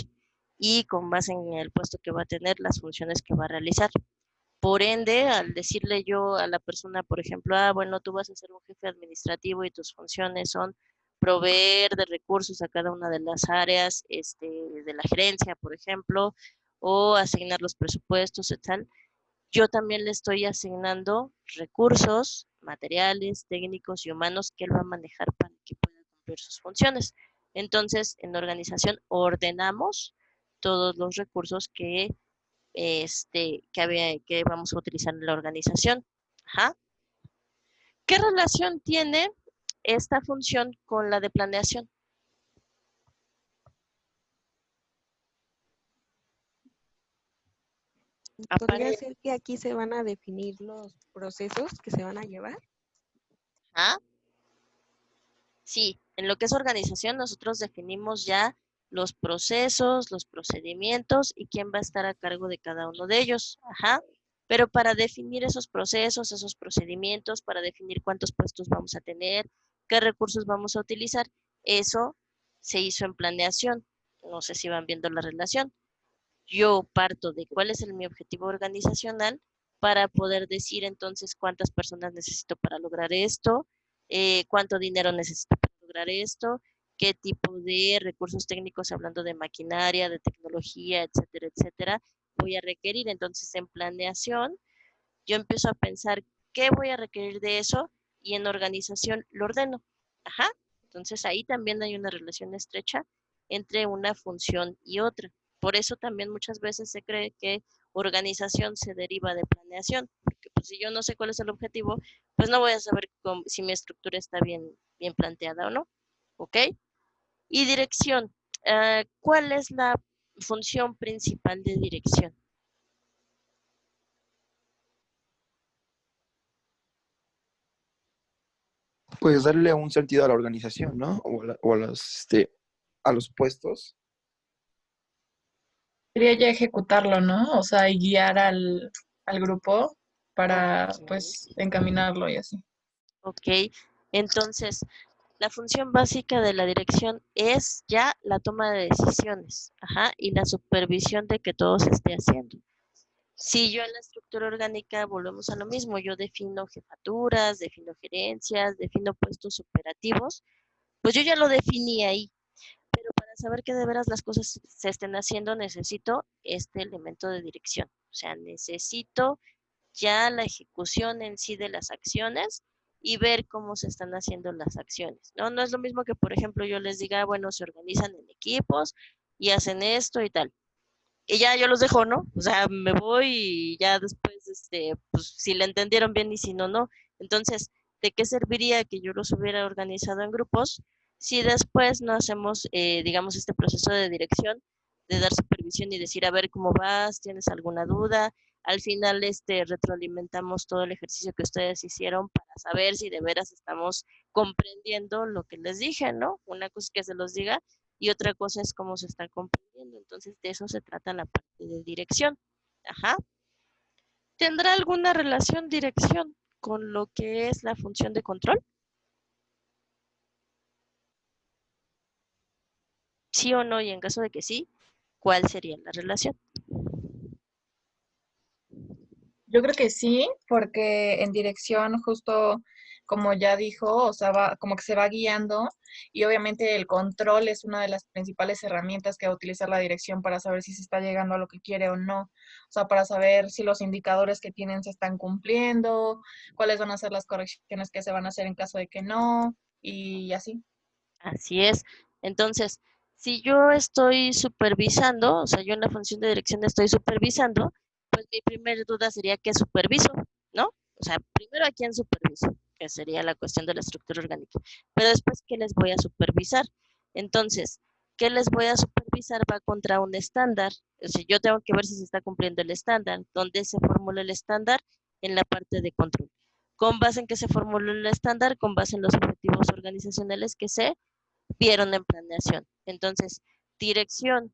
y con base en el puesto que va a tener, las funciones que va a realizar. Por ende, al decirle yo a la persona, por ejemplo, bueno, tú vas a ser un jefe administrativo y tus funciones son proveer de recursos a cada una de las áreas de la gerencia, por ejemplo, o asignar los presupuestos y tal. yo también le estoy asignando recursos, materiales, técnicos y humanos que él va a manejar para que pueda cumplir sus funciones. Entonces, en la organización ordenamos todos los recursos que vamos a utilizar en la organización. Ajá. ¿Qué relación tiene esta función con la de planeación? Podría ser que aquí se van a definir los procesos que se van a llevar. ¿Ah? Sí, en lo que es organización nosotros definimos ya los procesos, los procedimientos y quién va a estar a cargo de cada uno de ellos. Ajá. Pero para definir esos procesos, esos procedimientos, para definir cuántos puestos vamos a tener, qué recursos vamos a utilizar, eso se hizo en planeación. No sé si van viendo la relación. Yo parto de cuál es mi objetivo organizacional para poder decir entonces cuántas personas necesito para lograr esto, cuánto dinero necesito para lograr esto, qué tipo de recursos técnicos, hablando de maquinaria, de tecnología, etcétera, etcétera, voy a requerir. Entonces, en planeación, yo empiezo a pensar qué voy a requerir de eso y en organización lo ordeno. Ajá. Entonces, ahí también hay una relación estrecha entre una función y otra. Por eso también muchas veces se cree que organización se deriva de planeación, porque pues, si yo no sé cuál es el objetivo, pues no voy a saber si mi estructura está bien planteada o no. ¿Ok? Y dirección. ¿Cuál es la función principal de dirección? Pues darle un sentido a la organización, ¿no? A los puestos. Sería ya ejecutarlo, ¿no? O sea, y guiar al grupo para, Ok. pues, encaminarlo y así. Ok, entonces la función básica de la dirección es ya la toma de decisiones, ajá, y la supervisión de que todo se esté haciendo. Si yo en la estructura orgánica volvemos a lo mismo, yo defino jefaturas, defino gerencias, defino puestos operativos, pues yo ya lo definí ahí, pero para saber que de veras las cosas se estén haciendo necesito este elemento de dirección, o sea, necesito ya la ejecución en sí de las acciones y ver cómo se están haciendo las acciones, ¿no? No es lo mismo que, por ejemplo, yo les diga, bueno, se organizan en equipos y hacen esto y tal. Y ya yo los dejo, ¿no? O sea, me voy y ya después, pues si le entendieron bien y si no, no. Entonces, ¿de qué serviría que yo los hubiera organizado en grupos si después no hacemos, digamos, este proceso de dirección, de dar supervisión y decir, a ver cómo vas, tienes alguna duda? Al final, retroalimentamos todo el ejercicio que ustedes hicieron para saber si de veras estamos comprendiendo lo que les dije, ¿no? Una cosa es que se los diga y otra cosa es cómo se está comprendiendo. Entonces, de eso se trata la parte de dirección. Ajá. ¿Tendrá alguna relación dirección con lo que es la función de control? ¿Sí o no? Y en caso de que sí, ¿cuál sería la relación? Yo creo que sí, porque en dirección, justo como ya dijo, o sea, como que se va guiando y obviamente el control es una de las principales herramientas que va a utilizar la dirección para saber si se está llegando a lo que quiere o no. O sea, para saber si los indicadores que tienen se están cumpliendo, cuáles van a ser las correcciones que se van a hacer en caso de que no, y así. Así es. Entonces, si yo estoy supervisando, o sea, yo en la función de dirección estoy supervisando, pues mi primera duda sería ¿qué superviso? ¿No? O sea, primero a quién superviso, que sería la cuestión de la estructura orgánica. Pero después, ¿qué les voy a supervisar? Entonces, ¿qué les voy a supervisar? Va contra un estándar. O sea, yo tengo que ver si se está cumpliendo el estándar. ¿Dónde se formula el estándar? En la parte de control. ¿Con base en qué se formuló el estándar? Con base en los objetivos organizacionales que se vieron en planeación. Entonces, dirección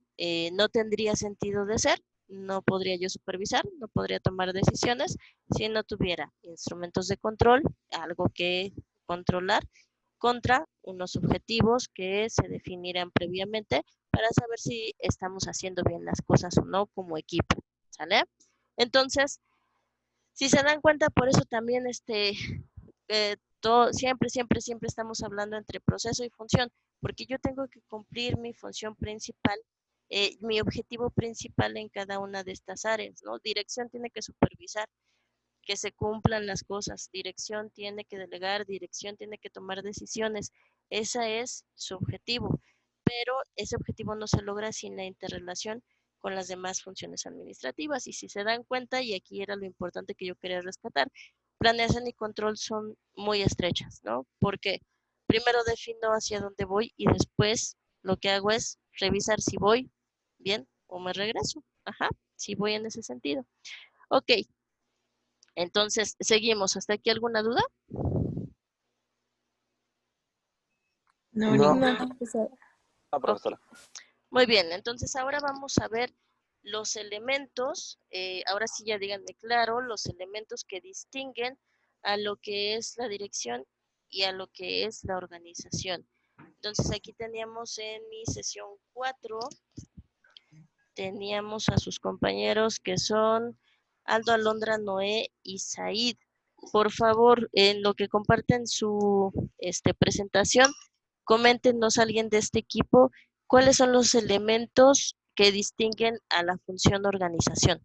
no tendría sentido de ser, no podría yo supervisar, no podría tomar decisiones si no tuviera instrumentos de control, algo que controlar, contra unos objetivos que se definirán previamente para saber si estamos haciendo bien las cosas o no como equipo, ¿sale? Entonces, si se dan cuenta, por eso también siempre estamos hablando entre proceso y función, porque yo tengo que cumplir mi función principal mi objetivo principal en cada una de estas áreas, ¿no? Dirección tiene que supervisar que se cumplan las cosas, dirección tiene que delegar, dirección tiene que tomar decisiones. Ese es su objetivo, pero ese objetivo no se logra sin la interrelación con las demás funciones administrativas. Y si se dan cuenta, y aquí era lo importante que yo quería rescatar, planeación y control son muy estrechas, ¿no? Porque primero defino hacia dónde voy y después lo que hago es revisar si voy bien o me regreso. Ajá, si voy en ese sentido. Ok, entonces seguimos. ¿Hasta aquí alguna duda? No, No, ninguna. profesora. no, profesora. Muy bien, entonces ahora vamos a ver los elementos, ahora sí ya díganme claro, los elementos que distinguen a lo que es la dirección y a lo que es la organización. Entonces aquí teníamos en mi sesión 4, teníamos a sus compañeros que son Aldo, Alondra, Noé y Said. Por favor, en lo que comparten su presentación, coméntenos alguien de este equipo cuáles son los elementos que distinguen a la función organización.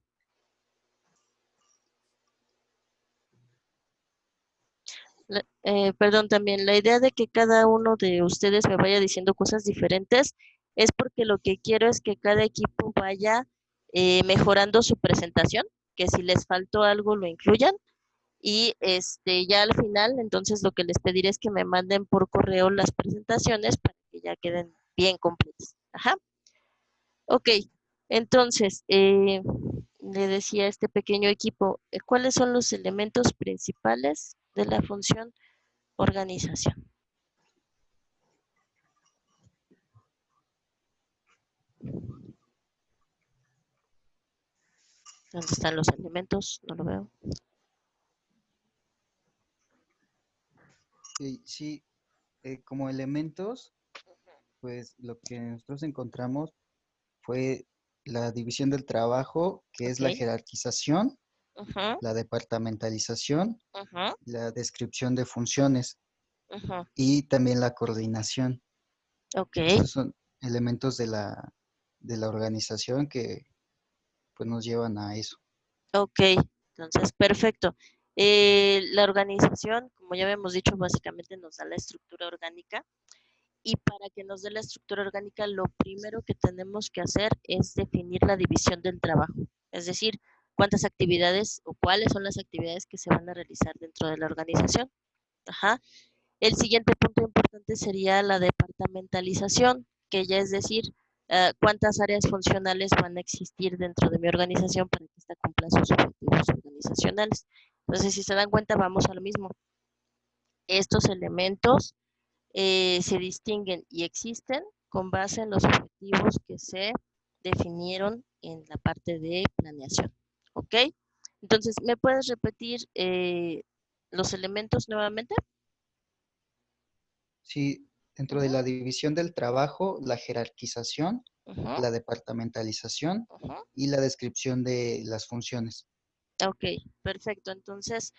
Perdón, también la idea de que cada uno de ustedes me vaya diciendo cosas diferentes es porque lo que quiero es que cada equipo vaya mejorando su presentación, que si les faltó algo lo incluyan. Y ya al final, entonces lo que les pediré es que me manden por correo las presentaciones para que ya queden bien completas. Ajá. Ok, entonces, le decía a este pequeño equipo, ¿cuáles son los elementos principales de la función organización? ¿Dónde están los elementos? No lo veo. Sí, como elementos, pues lo que nosotros encontramos fue la división del trabajo, que es la Ok. jerarquización, Ajá, la departamentalización, ajá, la descripción de funciones ajá. y también la coordinación. Ok, Estos son elementos de la organización que pues nos llevan a eso. ok. Entonces, perfecto. La organización, como ya habíamos dicho, básicamente nos da la estructura orgánica. Y para que nos dé la estructura orgánica, lo primero que tenemos que hacer es definir la división del trabajo. Es decir, cuántas actividades o cuáles son las actividades que se van a realizar dentro de la organización. Ajá. El siguiente punto importante sería la departamentalización, que ya es decir, cuántas áreas funcionales van a existir dentro de mi organización para que ésta cumpla sus objetivos organizacionales. Entonces, si se dan cuenta, vamos a lo mismo. Estos elementos se distinguen y existen con base en los objetivos que se definieron en la parte de planeación. ¿Ok? Entonces, ¿me puedes repetir los elementos nuevamente? Sí, dentro de la división del trabajo, la jerarquización, Ajá, la departamentalización ajá. y la descripción de las funciones. Ok, perfecto. Entonces,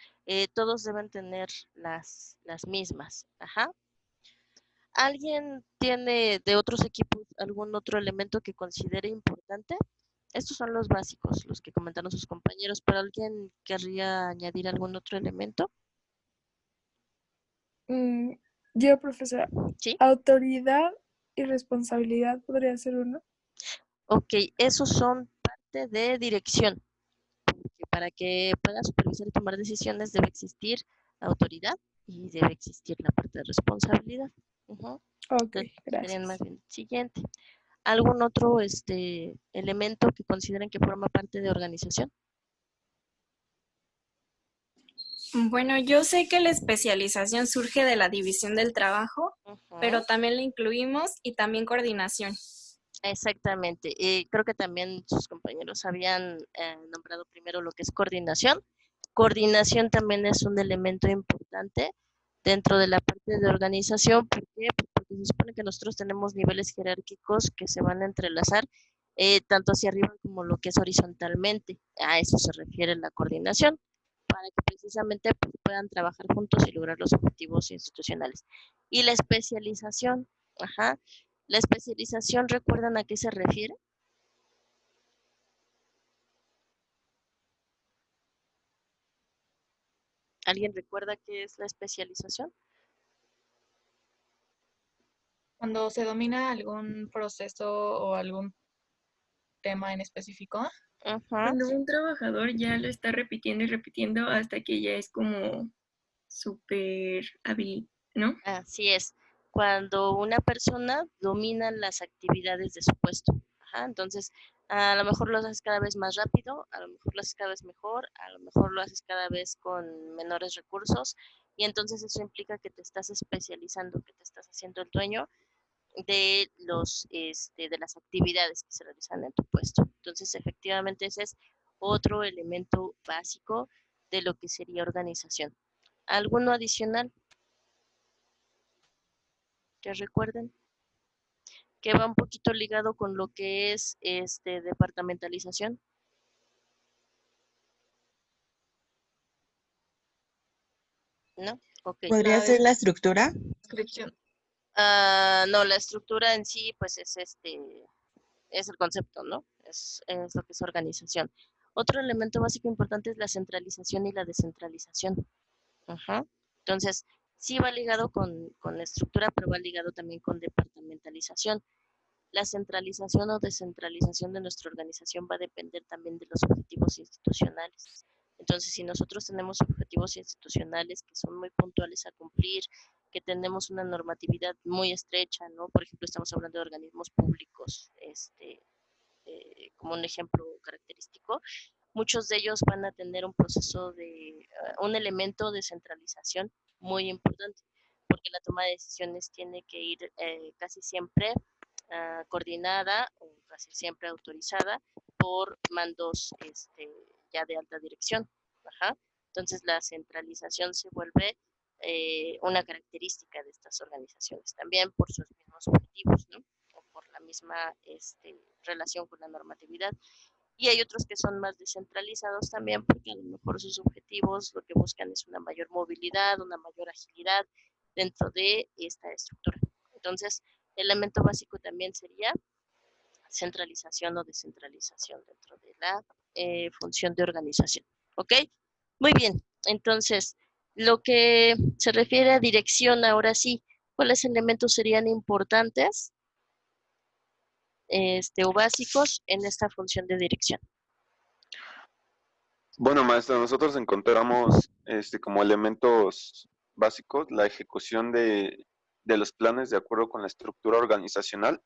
todos deben tener las mismas. Ajá. ¿Alguien tiene de otros equipos algún otro elemento que considere importante? Estos son los básicos, los que comentaron sus compañeros, pero ¿alguien querría añadir algún otro elemento? Yo, profesora, Sí. autoridad y responsabilidad podría ser uno. Ok, esos son parte de dirección. Porque para que pueda supervisar y tomar decisiones debe existir autoridad y debe existir la parte de responsabilidad. Ujú. Ok, Entonces, serían más gracias. bien siguiente. ¿Algún otro elemento que consideren que forma parte de organización? Bueno, yo sé que la especialización surge de la división del trabajo, pero Ujú. también la incluimos y también coordinación. Exactamente. Creo que también sus compañeros habían nombrado primero lo que es coordinación. Coordinación también es un elemento importante dentro de la parte de organización. ¿Por qué? Pues porque se supone que nosotros tenemos niveles jerárquicos que se van a entrelazar tanto hacia arriba como lo que es horizontalmente. A eso se refiere la coordinación, para que precisamente pues, puedan trabajar juntos y lograr los objetivos institucionales. Y la especialización, ajá. La especialización, ¿recuerdan a qué se refiere? ¿Alguien recuerda qué es la especialización? Cuando se domina algún proceso o algún tema en específico. Ajá. Cuando un trabajador ya lo está repitiendo y repitiendo hasta que ya es como súper hábil, ¿no? Así es. Cuando una persona domina las actividades de su puesto. Ajá. Entonces, a lo mejor lo haces cada vez más rápido, a lo mejor lo haces cada vez mejor, a lo mejor lo haces cada vez con menores recursos, y entonces eso implica que te estás especializando, que te estás haciendo el dueño de de las actividades que se realizan en tu puesto. Entonces, efectivamente, ese es otro elemento básico de lo que sería organización. ¿Alguno adicional que recuerden? Que va un poquito ligado con lo que es departamentalización. ¿No? Ok. ¿Podría ser la estructura? Descripción. No, la estructura en sí, pues es es el concepto, ¿no? Es lo que es organización. Otro elemento básico importante es la centralización y la descentralización. Ajá. Entonces, sí va ligado con estructura, pero va ligado también con departamentalización. La centralización o descentralización de nuestra organización va a depender también de los objetivos institucionales. Entonces, si nosotros tenemos objetivos institucionales que son muy puntuales a cumplir, que tenemos una normatividad muy estrecha, ¿no? Por ejemplo, estamos hablando de organismos públicos, como un ejemplo característico, muchos de ellos van a tener un proceso un elemento de centralización muy importante, porque la toma de decisiones tiene que ir casi siempre coordinada o casi siempre autorizada por mandos ya de alta dirección. Ajá. Entonces la centralización se vuelve una característica de estas organizaciones, también por sus mismos objetivos, ¿no? O por la misma relación con la normatividad. Y hay otros que son más descentralizados también porque a lo mejor sus objetivos lo que buscan es una mayor movilidad, una mayor agilidad dentro de esta estructura. Entonces, el elemento básico también sería centralización o descentralización dentro de la función de organización. ¿Ok? Muy bien. Entonces, lo que se refiere a dirección, ahora sí, ¿cuáles elementos serían importantes o básicos en esta función de dirección? Bueno, maestra, nosotros encontramos como elementos básicos la ejecución de los planes de acuerdo con la estructura organizacional,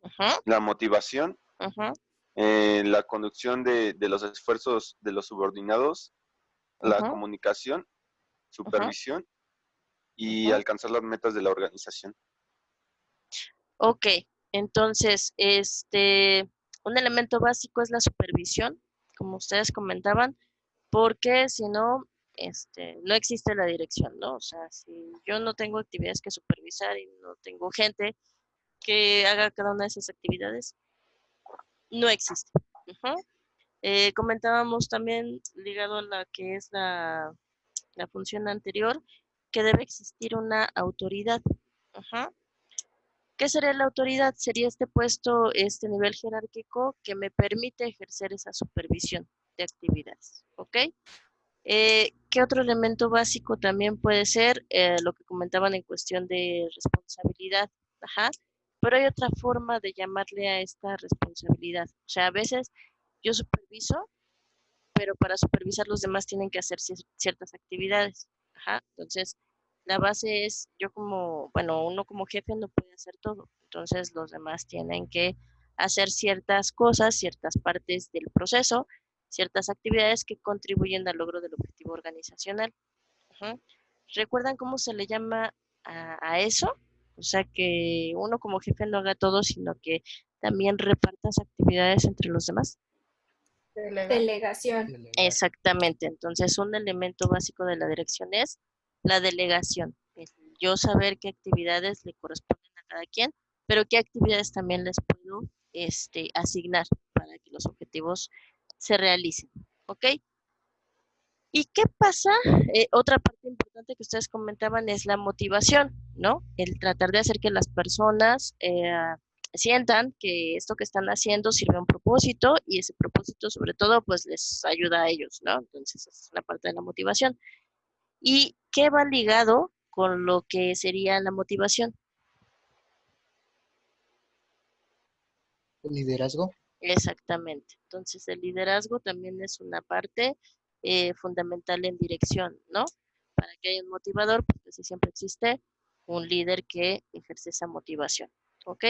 Ajá. la motivación, Ajá. la conducción de los esfuerzos de los subordinados, la Ajá. comunicación, supervisión y Ajá. alcanzar las metas de la organización. Ok, entonces, un elemento básico es la supervisión, como ustedes comentaban, porque si no, no existe la dirección, ¿no? O sea, si yo no tengo actividades que supervisar y no tengo gente que haga cada una de esas actividades, no existe. Ajá. Comentábamos también, ligado a la que es la función anterior, que debe existir una autoridad. Ajá. ¿Qué sería la autoridad? Sería este puesto, este nivel jerárquico que me permite ejercer esa supervisión de actividades. ¿Ok? ¿Qué otro elemento básico también puede ser? Lo que comentaban en cuestión de responsabilidad. Ajá. Pero hay otra forma de llamarle a esta responsabilidad. O sea, a veces yo superviso, pero para supervisar los demás tienen que hacer ciertas actividades. Ajá. Entonces, la base es, uno como jefe no puede hacer todo. Entonces, los demás tienen que hacer ciertas cosas, ciertas partes del proceso, ciertas actividades que contribuyen al logro del objetivo organizacional. Ajá. ¿Recuerdan cómo se le llama a eso? O sea, que uno como jefe no haga todo, sino que también repartas actividades entre los demás. Delegación. Exactamente. Entonces, un elemento básico de la dirección es la delegación. Yo saber qué actividades le corresponden a cada quien, pero qué actividades también les puedo asignar para que los objetivos se realicen. ¿Ok? ¿Y qué pasa? Otra parte importante que ustedes comentaban es la motivación, ¿no? El tratar de hacer que las personas sientan que esto que están haciendo sirve a un propósito y ese propósito sobre todo pues les ayuda a ellos, ¿no? Entonces esa es la parte de la motivación. ¿Y qué va ligado con lo que sería la motivación? Liderazgo. Exactamente. Entonces, el liderazgo también es una parte fundamental en dirección, ¿no? Para que haya un motivador, porque si siempre existe un líder que ejerce esa motivación, ¿ok?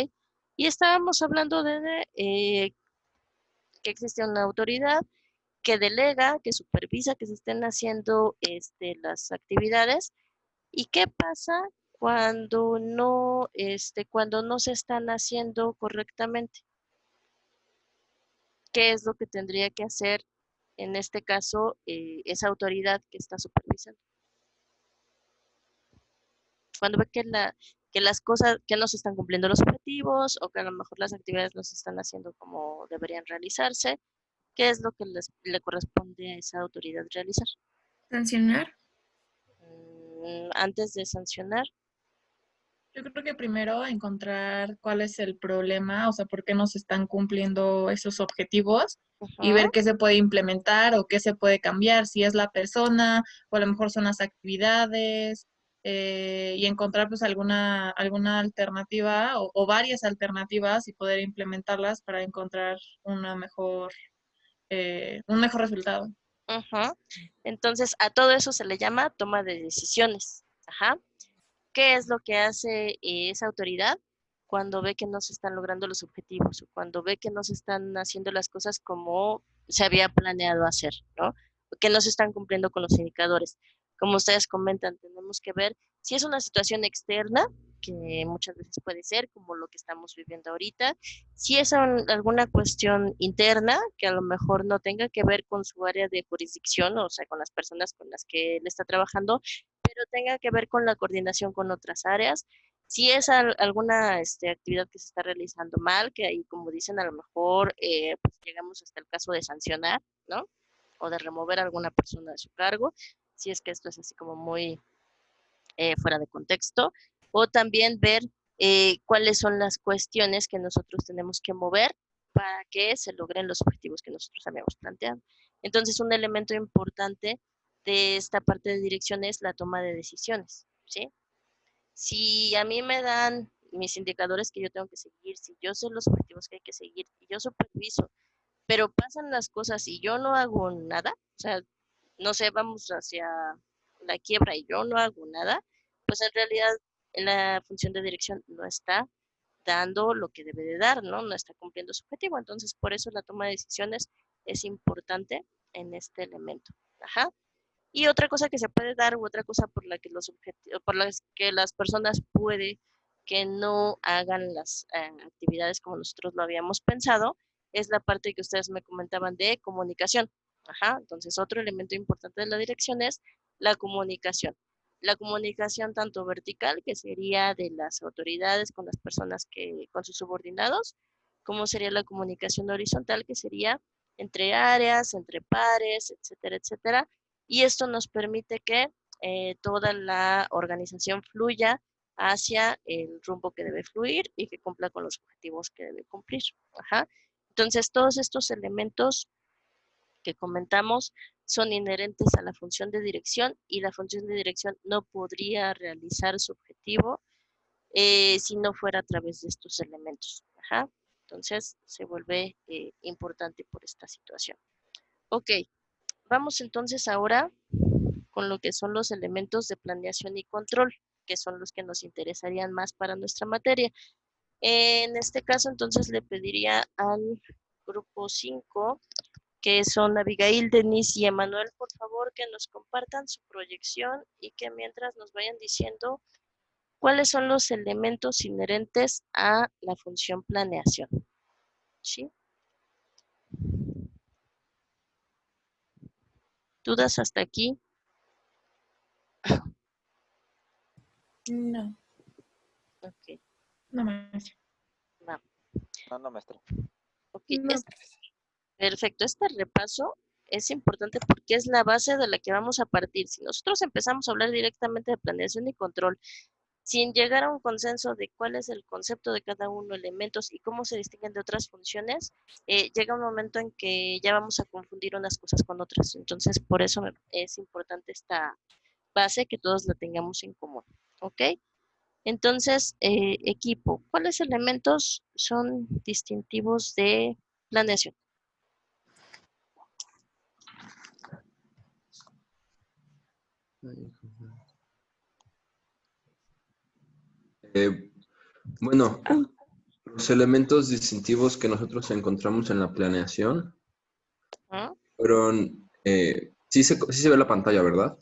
Y estábamos hablando de que existe una autoridad que delega, que supervisa que se estén haciendo las actividades. ¿Y qué pasa cuando no se están haciendo correctamente? ¿Qué es lo que tendría que hacer en este caso esa autoridad que está supervisando? Cuando ve que las cosas, que no se están cumpliendo los objetivos o que a lo mejor las actividades no se están haciendo como deberían realizarse, ¿qué es lo que le corresponde a esa autoridad realizar? ¿Sancionar? Antes de sancionar. Yo creo que primero encontrar cuál es el problema, o sea, por qué no se están cumpliendo esos objetivos y ver qué se puede implementar o qué se puede cambiar, si es la persona o a lo mejor son las actividades, y encontrar pues alguna alternativa o varias alternativas y poder implementarlas para encontrar una un mejor resultado. Ajá. Entonces, a todo eso se le llama toma de decisiones. Ajá. ¿Qué es lo que hace esa autoridad cuando ve que no se están logrando los objetivos o cuando ve que no se están haciendo las cosas como se había planeado hacer, ¿no? O que no se están cumpliendo con los indicadores? Como ustedes comentan, tenemos que ver si es una situación externa, que muchas veces puede ser como lo que estamos viviendo ahorita, si es alguna cuestión interna que a lo mejor no tenga que ver con su área de jurisdicción, o sea, con las personas con las que él está trabajando, pero tenga que ver con la coordinación con otras áreas. Si es alguna actividad que se está realizando mal, que ahí, como dicen, a lo mejor pues llegamos hasta el caso de sancionar, ¿no? O de remover a alguna persona de su cargo, si es que esto es así como muy fuera de contexto, o también ver cuáles son las cuestiones que nosotros tenemos que mover para que se logren los objetivos que nosotros habíamos planteado. Entonces, un elemento importante de esta parte de dirección es la toma de decisiones, ¿sí? Si a mí me dan mis indicadores que yo tengo que seguir, si yo sé los objetivos que hay que seguir y yo superviso, pero pasan las cosas y yo no hago nada, o sea, no sé, vamos hacia la quiebra y yo no hago nada, pues en realidad la función de dirección no está dando lo que debe de dar, ¿no? No está cumpliendo su objetivo. Entonces, por eso la toma de decisiones es importante en este elemento. Ajá. Y otra cosa que se puede dar, u otra cosa por la que por las que las personas puede que no hagan las actividades como nosotros lo habíamos pensado, es la parte que ustedes me comentaban de comunicación. Ajá. Entonces, otro elemento importante de la dirección es la comunicación. La comunicación tanto vertical, que sería de las autoridades con las personas con sus subordinados, como sería la comunicación horizontal, que sería entre áreas, entre pares, etcétera, etcétera. Y esto nos permite que toda la organización fluya hacia el rumbo que debe fluir y que cumpla con los objetivos que debe cumplir. Ajá. Entonces, todos estos elementos que comentamos son inherentes a la función de dirección y la función de dirección no podría realizar su objetivo si no fuera a través de estos elementos. Ajá. Entonces, se vuelve importante por esta situación. Ok, vamos entonces ahora con lo que son los elementos de planeación y control, que son los que nos interesarían más para nuestra materia. En este caso, entonces, le pediría al grupo 5, que son Abigail, Denise y Emanuel, por favor, que nos compartan su proyección y que mientras nos vayan diciendo cuáles son los elementos inherentes a la función planeación. ¿Sí? ¿Dudas hasta aquí? No. Ok. No, maestra. Va. No, maestra. Ok, perfecto. Este repaso es importante porque es la base de la que vamos a partir. Si nosotros empezamos a hablar directamente de planeación y control, sin llegar a un consenso de cuál es el concepto de cada uno, elementos y cómo se distinguen de otras funciones, llega un momento en que ya vamos a confundir unas cosas con otras. Entonces, por eso es importante base que todos la tengamos en común, ¿ok? Entonces, equipo, ¿cuáles elementos son distintivos de planeación? Bueno, los elementos distintivos que nosotros encontramos en la planeación fueron, sí se ve la pantalla, ¿verdad?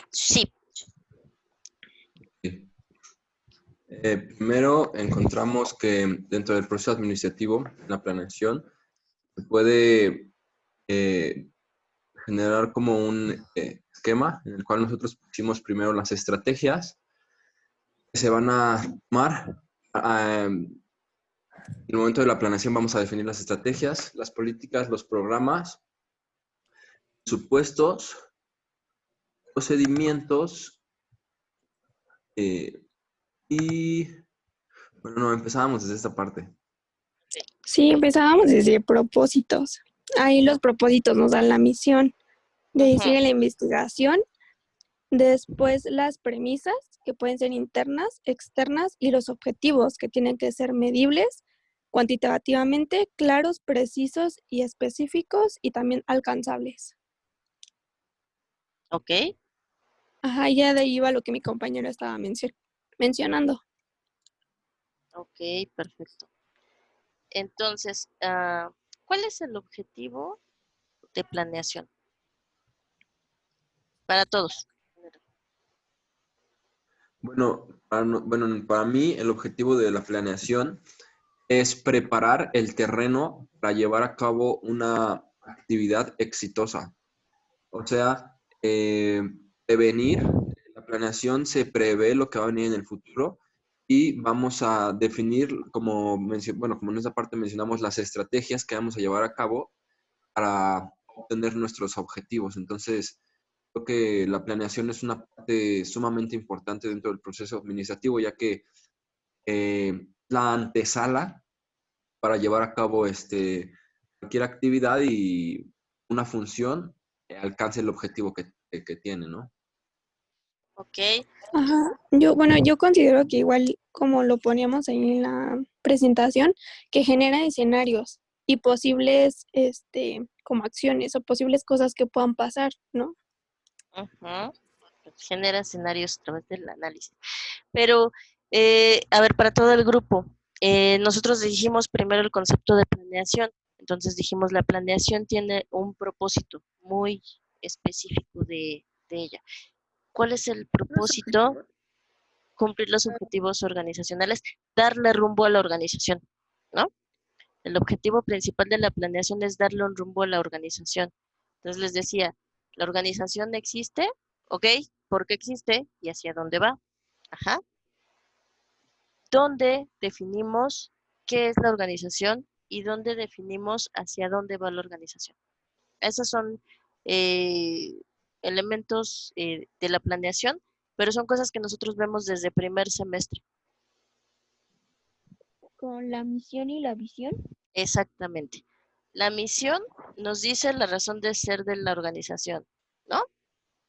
Sí. Primero encontramos que dentro del proceso administrativo, en la planeación, se puede generar como un esquema en el cual nosotros pusimos primero las estrategias que se van a tomar. En el momento de la planeación vamos a definir las estrategias, las políticas, los programas, supuestos, procedimientos y, bueno, no, empezábamos desde esta parte. Sí, empezábamos desde propósitos. Ahí los propósitos nos dan la misión de sigue la investigación. Después las premisas, que pueden ser internas, externas, y los objetivos, que tienen que ser medibles, cuantitativamente, claros, precisos y específicos, y también alcanzables. Ok. Ajá, ya de ahí va lo que mi compañero estaba mencionando. Ok, perfecto. Entonces, ¿cuál es el objetivo de planeación? Para todos. Bueno, para mí el objetivo de la planeación es preparar el terreno para llevar a cabo una actividad exitosa. O sea, prevenir, la planeación se prevé lo que va a venir en el futuro y vamos a definir, como en esta parte mencionamos las estrategias que vamos a llevar a cabo para obtener nuestros objetivos. Entonces, creo que la planeación es una parte sumamente importante dentro del proceso administrativo, ya que la antesala para llevar a cabo cualquier actividad y una función alcance el objetivo que tiene, ¿no? Ok. Ajá. Yo considero que igual, como lo poníamos ahí en la presentación, que genera escenarios y posibles, como acciones o posibles cosas que puedan pasar, ¿no? Ajá. Genera escenarios a través del análisis. Pero, a ver, para todo el grupo, nosotros dijimos primero el concepto de planeación. Entonces dijimos, la planeación tiene un propósito muy específico de ella. ¿Cuál es el propósito? Cumplir los objetivos organizacionales, darle rumbo a la organización, ¿no? El objetivo principal de la planeación es darle un rumbo a la organización. Entonces les decía, la organización existe, ¿ok? ¿Por qué existe? Y hacia dónde va. Ajá. ¿Dónde definimos qué es la organización y dónde definimos hacia dónde va la organización? Esos son elementos de la planeación, pero son cosas que nosotros vemos desde primer semestre. ¿Con la misión y la visión? Exactamente. La misión nos dice la razón de ser de la organización, ¿no?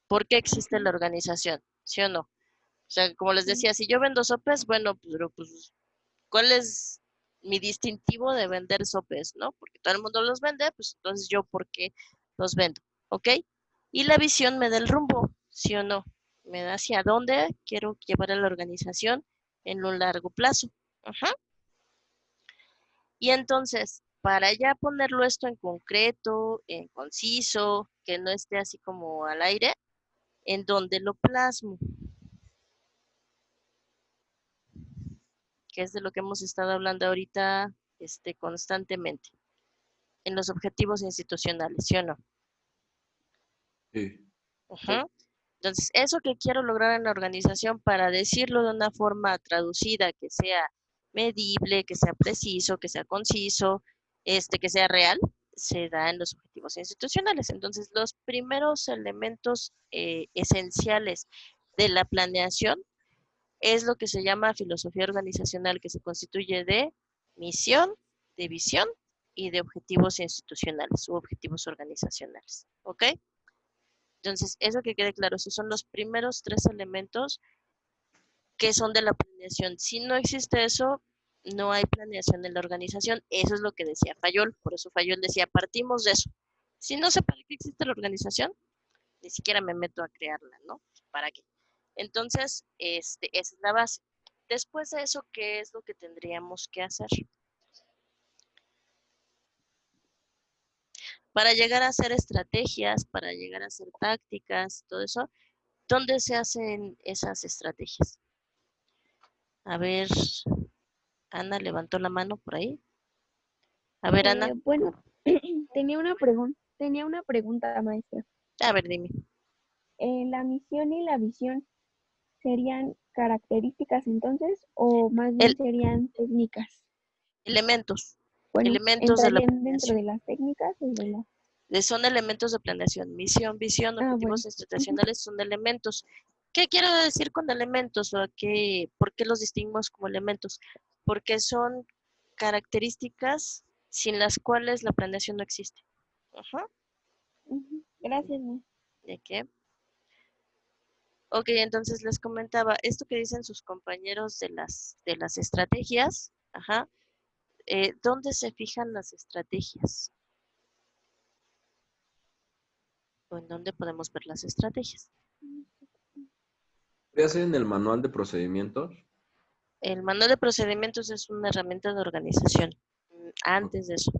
¿Por qué existe la organización? ¿Sí o no? O sea, como les decía, si yo vendo sopes, bueno, pero pues, ¿cuál es mi distintivo de vender sopes, no? Porque todo el mundo los vende, pues entonces yo, ¿por qué los vendo? ¿Ok? Y la visión me da el rumbo, ¿sí o no? Me da hacia dónde quiero llevar a la organización en un largo plazo. Ajá. Y entonces, para ya ponerlo esto en concreto, en conciso, que no esté así como al aire, ¿en dónde lo plasmo? Que es de lo que hemos estado hablando ahorita constantemente. En los objetivos institucionales, ¿sí o no? Sí. Ajá. Entonces, eso que quiero lograr en la organización, para decirlo de una forma traducida, que sea medible, que sea preciso, que sea conciso, que sea real, se da en los objetivos institucionales. Entonces, los primeros elementos esenciales de la planeación es lo que se llama filosofía organizacional, que se constituye de misión, de visión y de objetivos institucionales u objetivos organizacionales. ¿Ok? Entonces, eso que quede claro, esos son los primeros 3 elementos que son de la planeación. Si no existe eso, no hay planeación en la organización. Eso es lo que decía Fayol. Por eso Fayol decía, partimos de eso. Si no sé para qué existe la organización, ni siquiera me meto a crearla, ¿no? ¿Para qué? Entonces, esa es la base. Después de eso, ¿qué es lo que tendríamos que hacer? Para llegar a hacer estrategias, para llegar a hacer tácticas, todo eso, ¿dónde se hacen esas estrategias? A ver, Ana levantó la mano por ahí. A ver, Ana. Bueno, tenía una pregunta, maestra. A ver, dime. ¿La misión y la visión serían características entonces o más bien serían técnicas? Elementos. Bueno, Elementos de la ¿entrarían dentro planeación. de las técnicas o de las...? Son elementos de planeación. Misión, visión, objetivos institucionales son elementos. ¿Qué quiero decir con elementos? ¿Por qué los distinguimos como elementos? Porque son características sin las cuales la planeación no existe. Ajá. Gracias, maestra. ¿De qué? Ok, entonces les comentaba, esto que dicen sus compañeros de las estrategias, ajá, ¿dónde se fijan las estrategias? ¿O en dónde podemos ver las estrategias? ¿Qué hacen en el manual de procedimientos? El manual de procedimientos es una herramienta de organización. Antes de eso.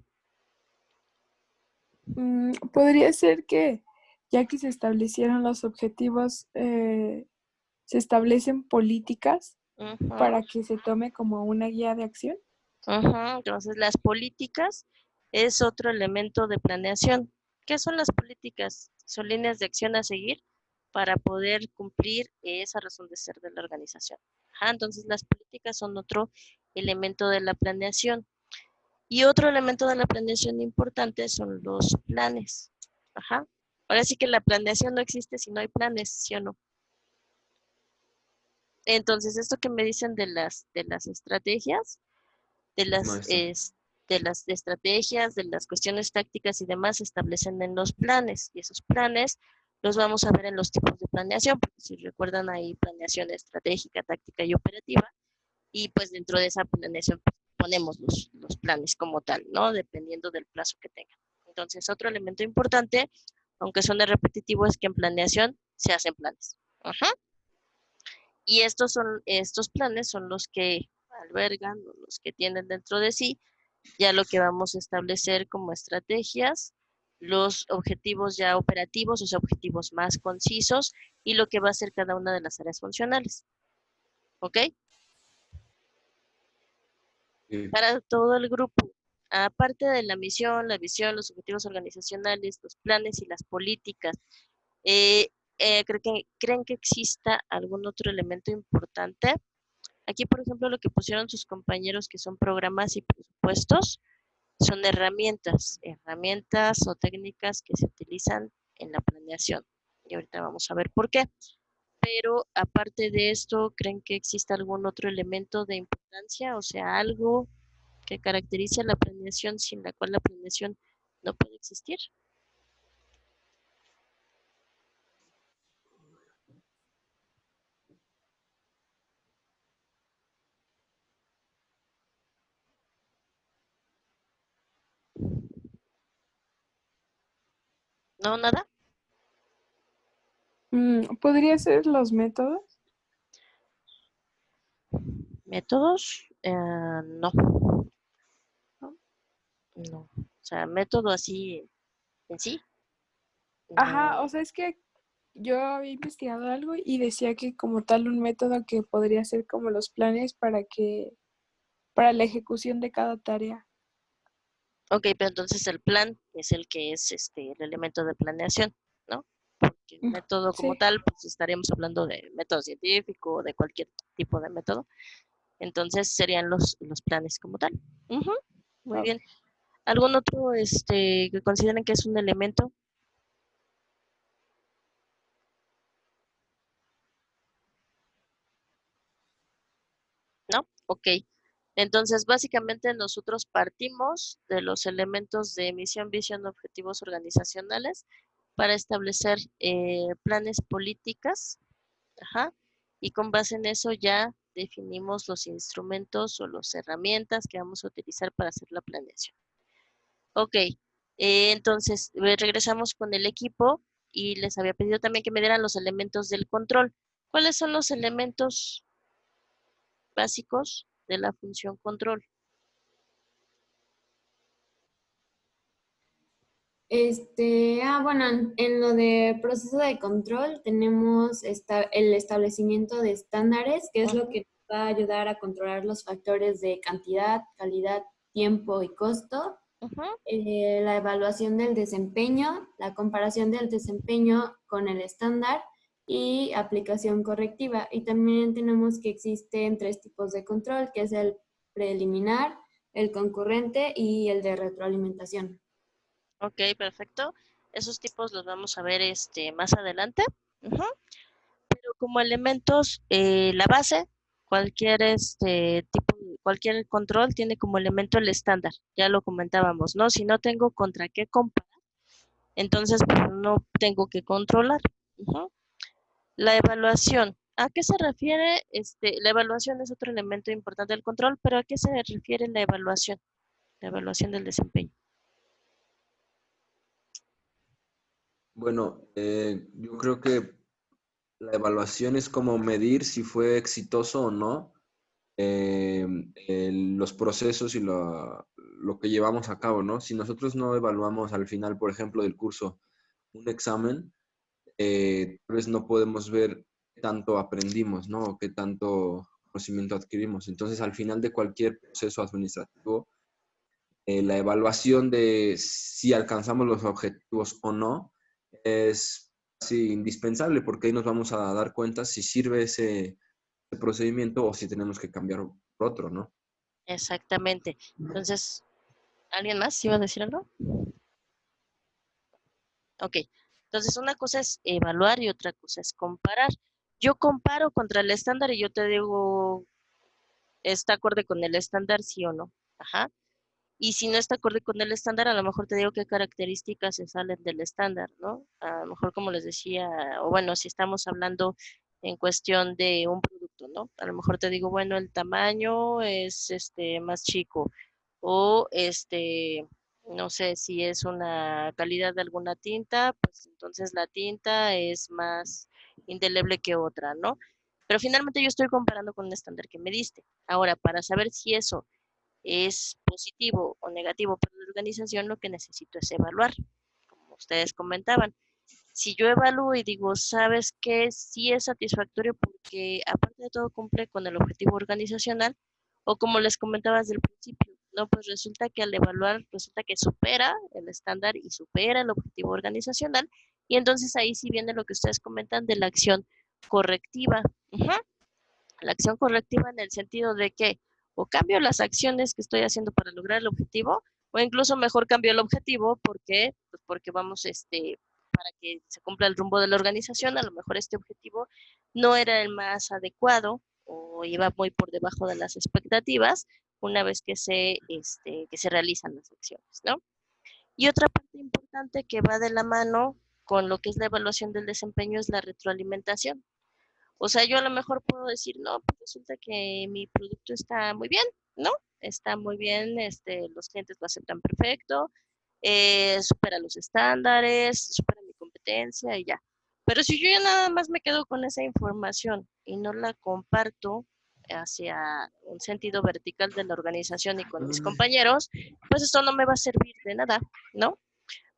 Podría ser que, ya que se establecieron los objetivos, se establecen políticas para que se tome como una guía de acción. Entonces, las políticas es otro elemento de planeación. ¿Qué son las políticas? Son líneas de acción a seguir para poder cumplir esa razón de ser de la organización. Entonces, las políticas son otro elemento de la planeación. Y otro elemento de la planeación importante son los planes. Ahora sí que la planeación no existe si no hay planes, ¿sí o no? Entonces, esto que me dicen de las estrategias, de las estrategias, de las cuestiones tácticas y demás se establecen en los planes. Y esos planes los vamos a ver en los tipos de planeación, porque si recuerdan ahí planeación estratégica, táctica y operativa. Y pues dentro de esa planeación ponemos los planes como tal, ¿no? Dependiendo del plazo que tengan. Entonces, otro elemento importante, aunque suene repetitivo, es que en planeación se hacen planes. Y estos planes son los que albergan, los que tienen dentro de sí, ya lo que vamos a establecer como estrategias, los objetivos ya operativos, o sea, objetivos más concisos, y lo que va a ser cada una de las áreas funcionales. ¿Ok? Para todo el grupo, aparte de la misión, la visión, los objetivos organizacionales, los planes y las políticas, ¿creen que exista algún otro elemento importante? Aquí, por ejemplo, lo que pusieron sus compañeros que son programas y presupuestos, son herramientas o técnicas que se utilizan en la planeación. Y ahorita vamos a ver por qué. Pero aparte de esto, ¿creen que existe algún otro elemento de importancia? O sea, algo que caracterice la planeación sin la cual la planeación no puede existir. ¿No, nada? ¿Podría ser los métodos? ¿Métodos? No. No. O sea, método así en sí. Ajá, No. o sea, es que yo había investigado algo y decía que como tal un método que podría ser como los planes para la ejecución de cada tarea. Ok, pero entonces el plan es el que es el elemento de planeación, ¿no? Porque el método como Sí. tal, pues estaríamos hablando de método científico o de cualquier tipo de método. Entonces serían los planes como tal. Muy bien. ¿Algún otro que consideren que es un elemento? ¿No? Ok. Entonces, básicamente nosotros partimos de los elementos de misión, visión, objetivos organizacionales para establecer planes políticas, ajá, y con base en eso ya definimos los instrumentos o las herramientas que vamos a utilizar para hacer la planeación. Ok, entonces regresamos con el equipo y les había pedido también que me dieran los elementos del control. ¿Cuáles son los elementos básicos de la función control? Bueno, en lo de proceso de control tenemos el establecimiento de estándares, que es lo que va a ayudar a controlar los factores de cantidad, calidad, tiempo y costo. La evaluación del desempeño, la comparación del desempeño con el estándar y aplicación correctiva. Y también tenemos que existen 3 tipos de control, que es el preliminar, el concurrente y el de retroalimentación. Ok, perfecto. Esos tipos los vamos a ver más adelante. Pero como elementos, la base, cualquier cualquier control tiene como elemento el estándar. Ya lo comentábamos, ¿no? Si no tengo contra qué comparar, entonces pues, no tengo que controlar. La evaluación. ¿A qué se refiere? La evaluación es otro elemento importante del control, pero ¿a qué se refiere la evaluación? La evaluación del desempeño. Bueno, yo creo que la evaluación es como medir si fue exitoso o no los procesos y lo que llevamos a cabo, ¿no? Si nosotros no evaluamos al final, por ejemplo, del curso un examen, tal vez no podemos ver qué tanto aprendimos, ¿no? O qué tanto conocimiento adquirimos. Entonces, al final de cualquier proceso administrativo, la evaluación de si alcanzamos los objetivos o no es casi indispensable, porque ahí nos vamos a dar cuenta si sirve ese procedimiento o si tenemos que cambiar por otro, ¿no? Exactamente. Entonces, ¿alguien más iba a decir algo? Ok. Entonces, una cosa es evaluar y otra cosa es comparar. Yo comparo contra el estándar y yo te digo, ¿está acorde con el estándar, sí o no? Ajá. Y si no está acorde con el estándar, a lo mejor te digo qué características se salen del estándar, ¿no? A lo mejor, como les decía, o bueno, si estamos hablando en cuestión de un producto, ¿no? A lo mejor te digo, bueno, el tamaño es más chico o no sé, si es una calidad de alguna tinta, pues entonces la tinta es más indeleble que otra, ¿no? Pero finalmente yo estoy comparando con un estándar que me diste. Ahora, para saber si eso es positivo o negativo para la organización, lo que necesito es evaluar, como ustedes comentaban. Si yo evalúo y digo, ¿sabes qué? Sí es satisfactorio porque aparte de todo cumple con el objetivo organizacional, o como les comentaba desde el principio, no, pues resulta que al evaluar, resulta que supera el estándar y supera el objetivo organizacional, y entonces ahí sí viene lo que ustedes comentan de la acción correctiva. La acción correctiva en el sentido de que o cambio las acciones que estoy haciendo para lograr el objetivo, o incluso mejor cambio el objetivo, porque pues porque vamos para que se cumpla el rumbo de la organización, a lo mejor este objetivo no era el más adecuado o iba muy por debajo de las expectativas una vez que se realizan las acciones, ¿no? Y otra parte importante que va de la mano con lo que es la evaluación del desempeño es la retroalimentación. O sea, yo a lo mejor puedo decir, no, pues resulta que mi producto está muy bien, ¿no? Está muy bien, los clientes lo aceptan perfecto, supera los estándares, supera mi competencia y ya. Pero si yo ya nada más me quedo con esa información y no la comparto hacia un sentido vertical de la organización y con mis compañeros, pues esto no me va a servir de nada, ¿no?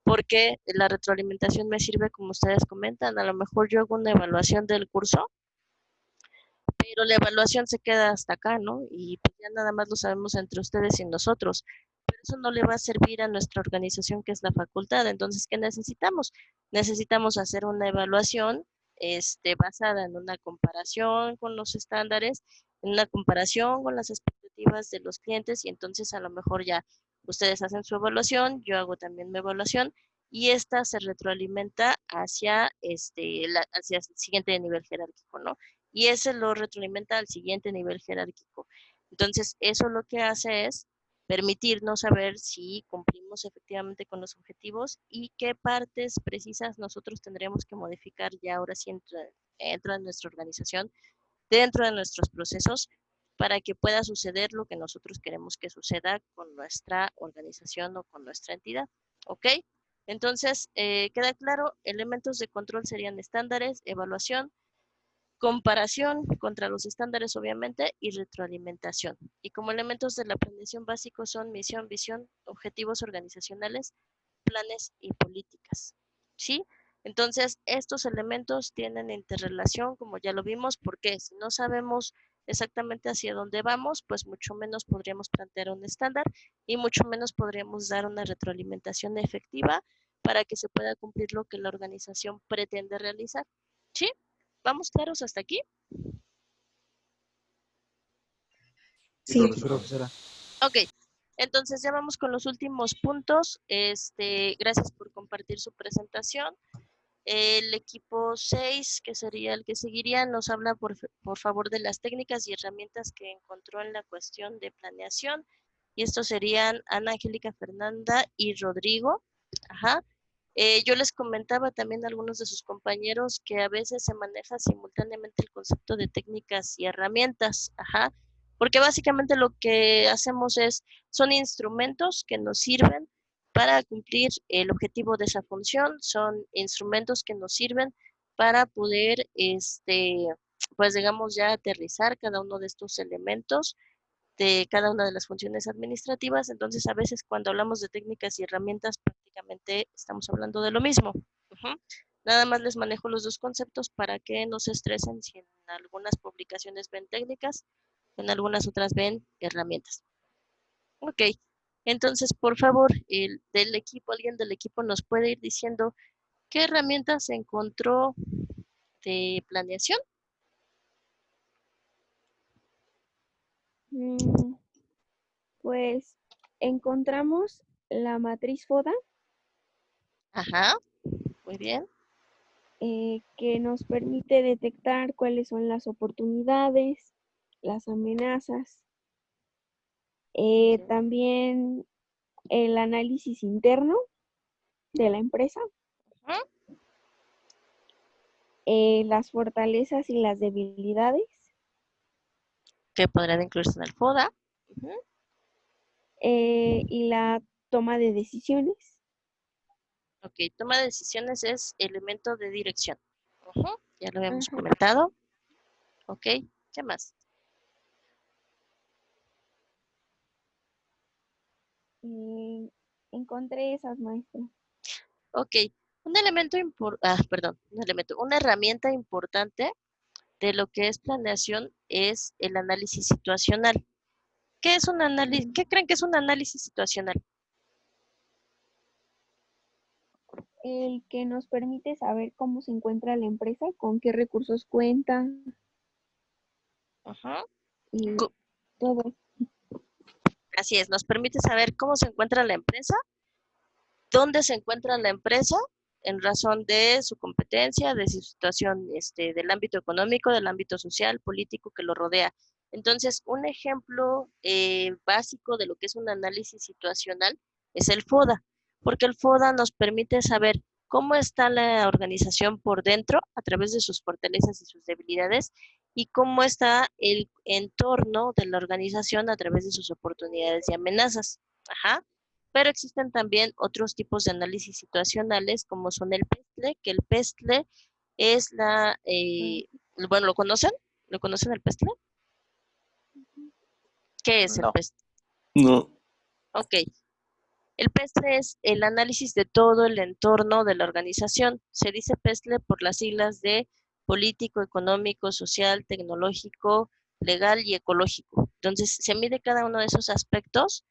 Porque la retroalimentación me sirve, como ustedes comentan, a lo mejor yo hago una evaluación del curso, pero la evaluación se queda hasta acá, ¿no? Y pues ya nada más lo sabemos entre ustedes y nosotros. Pero eso no le va a servir a nuestra organización, que es la facultad. Entonces, ¿qué necesitamos? Necesitamos hacer una evaluación basada en una comparación con los estándares, en una comparación con las expectativas de los clientes, y entonces a lo mejor ya ustedes hacen su evaluación, yo hago también mi evaluación, y esta se retroalimenta hacia hacia el siguiente nivel jerárquico, ¿no? Y ese lo retroalimenta al siguiente nivel jerárquico. Entonces, eso lo que hace es permitirnos saber si cumplimos efectivamente con los objetivos y qué partes precisas nosotros tendremos que modificar ya ahora sí dentro de nuestra organización, dentro de nuestros procesos, para que pueda suceder lo que nosotros queremos que suceda con nuestra organización o con nuestra entidad. ¿Ok? Entonces, queda claro, elementos de control serían estándares, evaluación, comparación contra los estándares, obviamente, y retroalimentación. Y como elementos de la planeación básicos son misión, visión, objetivos organizacionales, planes y políticas. ¿Sí? Entonces, estos elementos tienen interrelación, como ya lo vimos, porque si no sabemos exactamente hacia dónde vamos, pues mucho menos podríamos plantear un estándar y mucho menos podríamos dar una retroalimentación efectiva para que se pueda cumplir lo que la organización pretende realizar. ¿Sí? ¿Vamos claros hasta aquí? Sí, profesora. profesora. Ok, entonces ya vamos con los últimos puntos. Gracias por compartir su presentación. El equipo 6, que sería el que seguiría, nos habla por favor de las técnicas y herramientas que encontró en la cuestión de planeación. Y estos serían Ana Angélica Fernanda y Rodrigo. Ajá. Yo les comentaba también a algunos de sus compañeros que a veces se maneja simultáneamente el concepto de técnicas y herramientas. Ajá. Porque básicamente lo que hacemos son instrumentos que nos sirven para cumplir el objetivo de esa función, son instrumentos que nos sirven para poder, pues digamos ya aterrizar cada uno de estos elementos de cada una de las funciones administrativas. Entonces, a veces cuando hablamos de técnicas y herramientas, prácticamente estamos hablando de lo mismo. Nada más les manejo los dos conceptos para que no se estresen si en algunas publicaciones ven técnicas, en algunas otras ven herramientas. Ok, entonces, por favor, alguien del equipo nos puede ir diciendo qué herramientas se encontró de planeación. Pues encontramos la matriz FODA. Ajá, muy bien. Que nos permite detectar cuáles son las oportunidades, las amenazas. También el análisis interno de la empresa. Las fortalezas y las debilidades. Que podrán incluirse en el FODA. Y la toma de decisiones. Ok, toma de decisiones es elemento de dirección. Ya lo habíamos comentado. Ok, ¿qué más? Encontré esas, maestra. Ok, una herramienta importante de lo que es planeación es el análisis situacional. ¿Qué es un análisis? ¿Qué creen que es un análisis situacional? El que nos permite saber cómo se encuentra la empresa, con qué recursos cuenta. Y todo. Así es, nos permite saber cómo se encuentra la empresa, dónde se encuentra la empresa en razón de su competencia, de su situación del ámbito económico, del ámbito social, político que lo rodea. Entonces, un ejemplo básico de lo que es un análisis situacional es el FODA, porque el FODA nos permite saber cómo está la organización por dentro a través de sus fortalezas y sus debilidades y cómo está el entorno de la organización a través de sus oportunidades y amenazas. Ajá. Pero existen también otros tipos de análisis situacionales, como son el PESTLE, que el PESTLE es bueno, ¿lo conocen? ¿Lo conocen el PESTLE? ¿Qué es el PESTLE? No. Ok. El PESTLE es el análisis de todo el entorno de la organización. Se dice PESTLE por las siglas de político, económico, social, tecnológico, legal y ecológico. Entonces, se mide cada uno de esos aspectos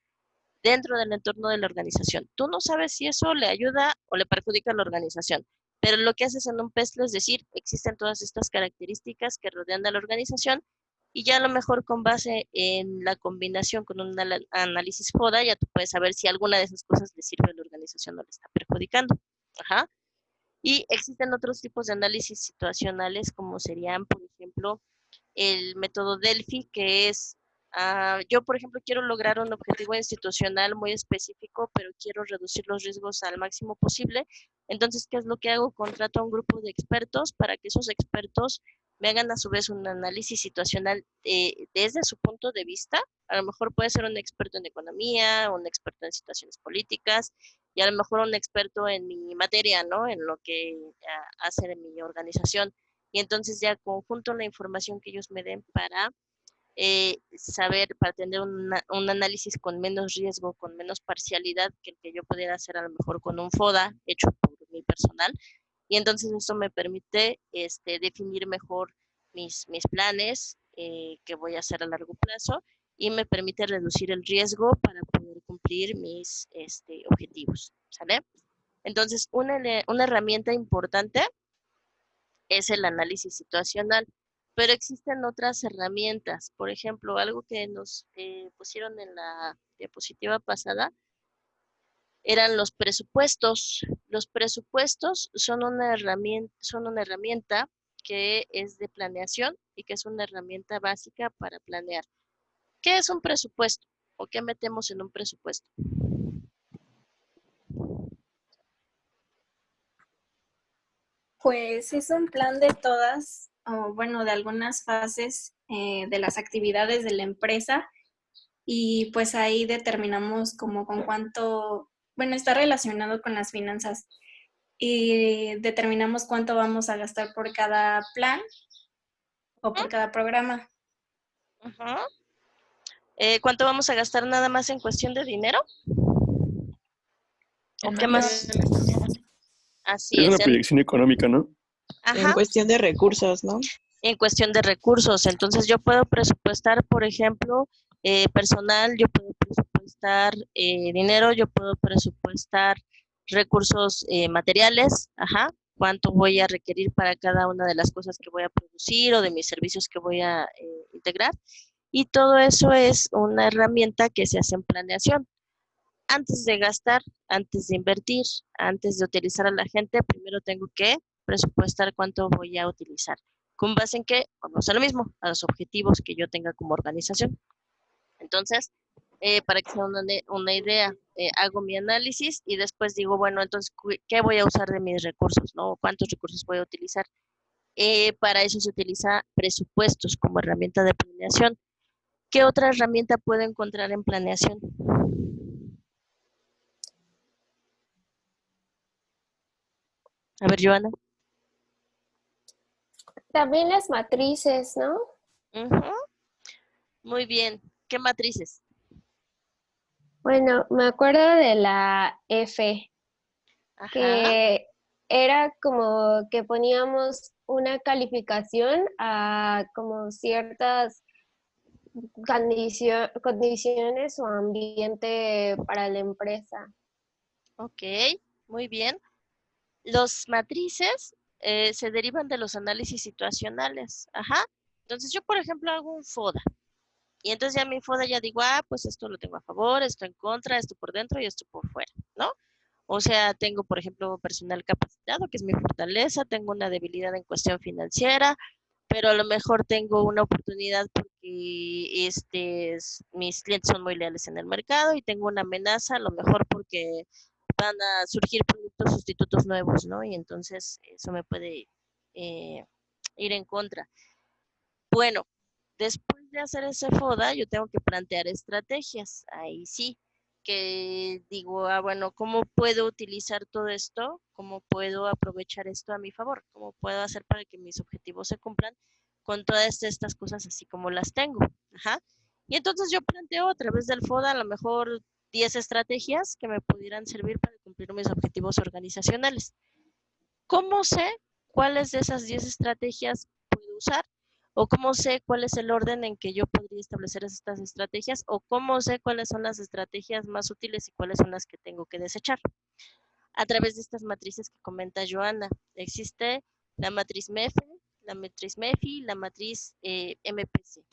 dentro del entorno de la organización. Tú no sabes si eso le ayuda o le perjudica a la organización, pero lo que haces en un PESTLE es decir, existen todas estas características que rodean a la organización y ya a lo mejor con base en la combinación con un análisis FODA ya tú puedes saber si alguna de esas cosas le sirve a la organización o le está perjudicando. Ajá. Y existen otros tipos de análisis situacionales como serían, por ejemplo, el método Delphi, que es Yo, por ejemplo, quiero lograr un objetivo institucional muy específico, pero quiero reducir los riesgos al máximo posible. Entonces, ¿qué es lo que hago? Contrato a un grupo de expertos para que esos expertos me hagan a su vez un análisis situacional desde su punto de vista. A lo mejor puede ser un experto en economía, un experto en situaciones políticas y a lo mejor un experto en mi materia, ¿no? En lo que hacer en mi organización. Y entonces ya conjunto la información que ellos me den para saber, para tener un análisis con menos riesgo, con menos parcialidad que el que yo pudiera hacer a lo mejor con un FODA hecho por mi personal. Y entonces esto me permite definir mejor mis planes que voy a hacer a largo plazo y me permite reducir el riesgo para poder cumplir mis objetivos, ¿sale? Entonces, una herramienta importante es el análisis situacional, pero existen otras herramientas. Por ejemplo, algo que nos pusieron en la diapositiva pasada eran los presupuestos. Los presupuestos son una herramienta que es de planeación y que es una herramienta básica para planear. ¿Qué es un presupuesto o qué metemos en un presupuesto? Pues es un plan de todas, o bueno, de algunas fases de las actividades de la empresa y pues ahí determinamos como con cuánto, bueno, está relacionado con las finanzas y determinamos cuánto vamos a gastar por cada plan o por cada programa. Ajá. ¿Cuánto vamos a gastar nada más en cuestión de dinero? ¿O qué más? Así Es es. una proyección económica, ¿no? Ajá. En cuestión de recursos, ¿no? En cuestión de recursos. Entonces yo puedo presupuestar, por ejemplo, personal, yo puedo presupuestar dinero, yo puedo presupuestar recursos materiales, ajá, cuánto voy a requerir para cada una de las cosas que voy a producir o de mis servicios que voy a integrar. Y todo eso es una herramienta que se hace en planeación. Antes de gastar, antes de invertir, antes de utilizar a la gente, primero tengo que presupuestar cuánto voy a utilizar. ¿Con base en qué? Vamos a lo mismo, a los objetivos que yo tenga como organización. Entonces, para que sea una idea, hago mi análisis y después digo, bueno, entonces, ¿qué voy a usar de mis recursos? ¿No? ¿Cuántos recursos voy a utilizar? Para eso se utiliza presupuestos como herramienta de planeación. ¿Qué otra herramienta puedo encontrar en planeación? A ver, Joana. También las matrices, ¿no? Muy bien. ¿Qué matrices? Bueno, me acuerdo de la F, Ajá. que era como que poníamos una calificación a como ciertas condiciones o ambiente para la empresa. Ok, muy bien. Los matrices se derivan de los análisis situacionales. Ajá. Entonces yo, por ejemplo, hago un FODA. Y entonces ya mi FODA ya digo, pues esto lo tengo a favor, esto en contra, esto por dentro y esto por fuera, ¿no? O sea, tengo, por ejemplo, personal capacitado, que es mi fortaleza, tengo una debilidad en cuestión financiera, pero a lo mejor tengo una oportunidad porque mis clientes son muy leales en el mercado y tengo una amenaza, a lo mejor porque van a surgir productos sustitutos nuevos, ¿no? Y entonces eso me puede ir en contra. Bueno, después de hacer ese FODA, yo tengo que plantear estrategias. Ahí sí, que digo, bueno, ¿cómo puedo utilizar todo esto? ¿Cómo puedo aprovechar esto a mi favor? ¿Cómo puedo hacer para que mis objetivos se cumplan con todas estas cosas así como las tengo? Ajá. Y entonces yo planteo a través del FODA a lo mejor 10 estrategias que me pudieran servir para cumplir mis objetivos organizacionales. ¿Cómo sé cuáles de esas 10 estrategias puedo usar? ¿O cómo sé cuál es el orden en que yo podría establecer estas estrategias? ¿O cómo sé cuáles son las estrategias más útiles y cuáles son las que tengo que desechar? A través de estas matrices que comenta Joana, existe la matriz MEFE, la matriz MEFI, la matriz MPC.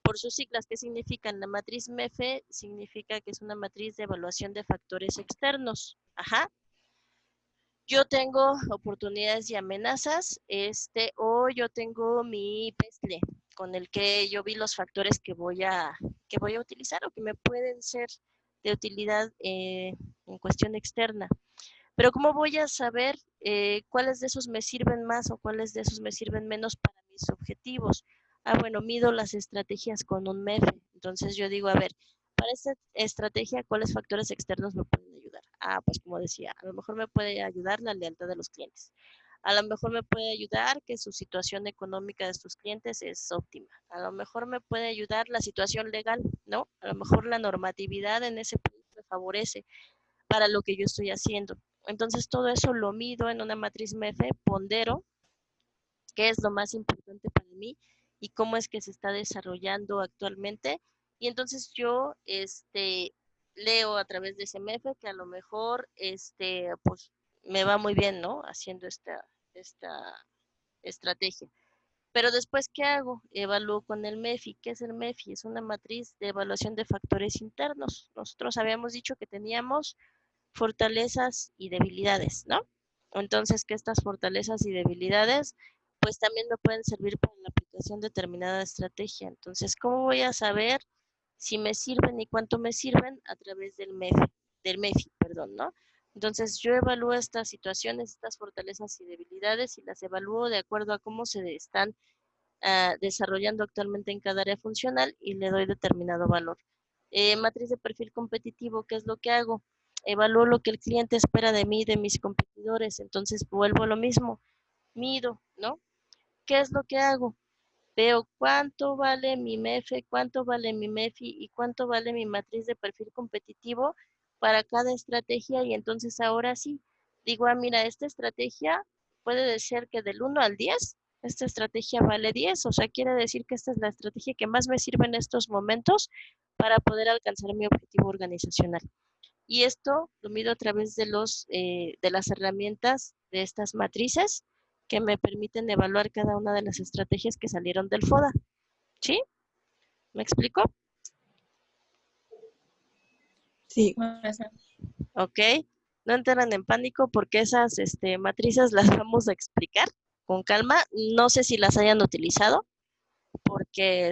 Por sus siglas, ¿qué significan? La matriz MEFE significa que es una matriz de evaluación de factores externos. Ajá. Yo tengo oportunidades y amenazas, o yo tengo mi PESLE, con el que yo vi los factores que voy a utilizar o que me pueden ser de utilidad en cuestión externa. Pero ¿cómo voy a saber cuáles de esos me sirven más o cuáles de esos me sirven menos para mis objetivos? Bueno, mido las estrategias con un MEFE. Entonces yo digo, a ver, para esta estrategia, ¿cuáles factores externos me pueden ayudar? Pues como decía, a lo mejor me puede ayudar la lealtad de los clientes. A lo mejor me puede ayudar que su situación económica de sus clientes es óptima. A lo mejor me puede ayudar la situación legal, ¿no? A lo mejor la normatividad en ese país me favorece para lo que yo estoy haciendo. Entonces todo eso lo mido en una matriz MEFE, pondero qué es lo más importante para mí y cómo es que se está desarrollando actualmente. Y entonces yo leo a través de ese MEFE que a lo mejor pues me va muy bien, ¿no? Haciendo esta estrategia. Pero después, ¿qué hago? Evalúo con el MEFI. ¿Qué es el MEFI? Es una matriz de evaluación de factores internos. Nosotros habíamos dicho que teníamos fortalezas y debilidades, ¿no? Entonces, que estas fortalezas y debilidades, pues también me pueden servir para la aplicación de determinada estrategia. Entonces, ¿cómo voy a saber si me sirven y cuánto me sirven? A través del MEFI, ¿no? Entonces, yo evalúo estas situaciones, estas fortalezas y debilidades y las evalúo de acuerdo a cómo se están desarrollando actualmente en cada área funcional y le doy determinado valor. Matriz de perfil competitivo, ¿qué es lo que hago? Evalúo lo que el cliente espera de mí, de mis competidores, entonces vuelvo a lo mismo, mido, ¿no? ¿Qué es lo que hago? Veo cuánto vale mi MEFE, cuánto vale mi MEFI y cuánto vale mi matriz de perfil competitivo para cada estrategia y entonces ahora sí, digo, mira, esta estrategia puede ser que del 1 al 10, esta estrategia vale 10, o sea, quiere decir que esta es la estrategia que más me sirve en estos momentos para poder alcanzar mi objetivo organizacional. Y esto lo mido a través de las herramientas de estas matrices que me permiten evaluar cada una de las estrategias que salieron del FODA. ¿Sí? ¿Me explico? Sí. Ok. No entren en pánico porque esas matrices las vamos a explicar con calma. No sé si las hayan utilizado porque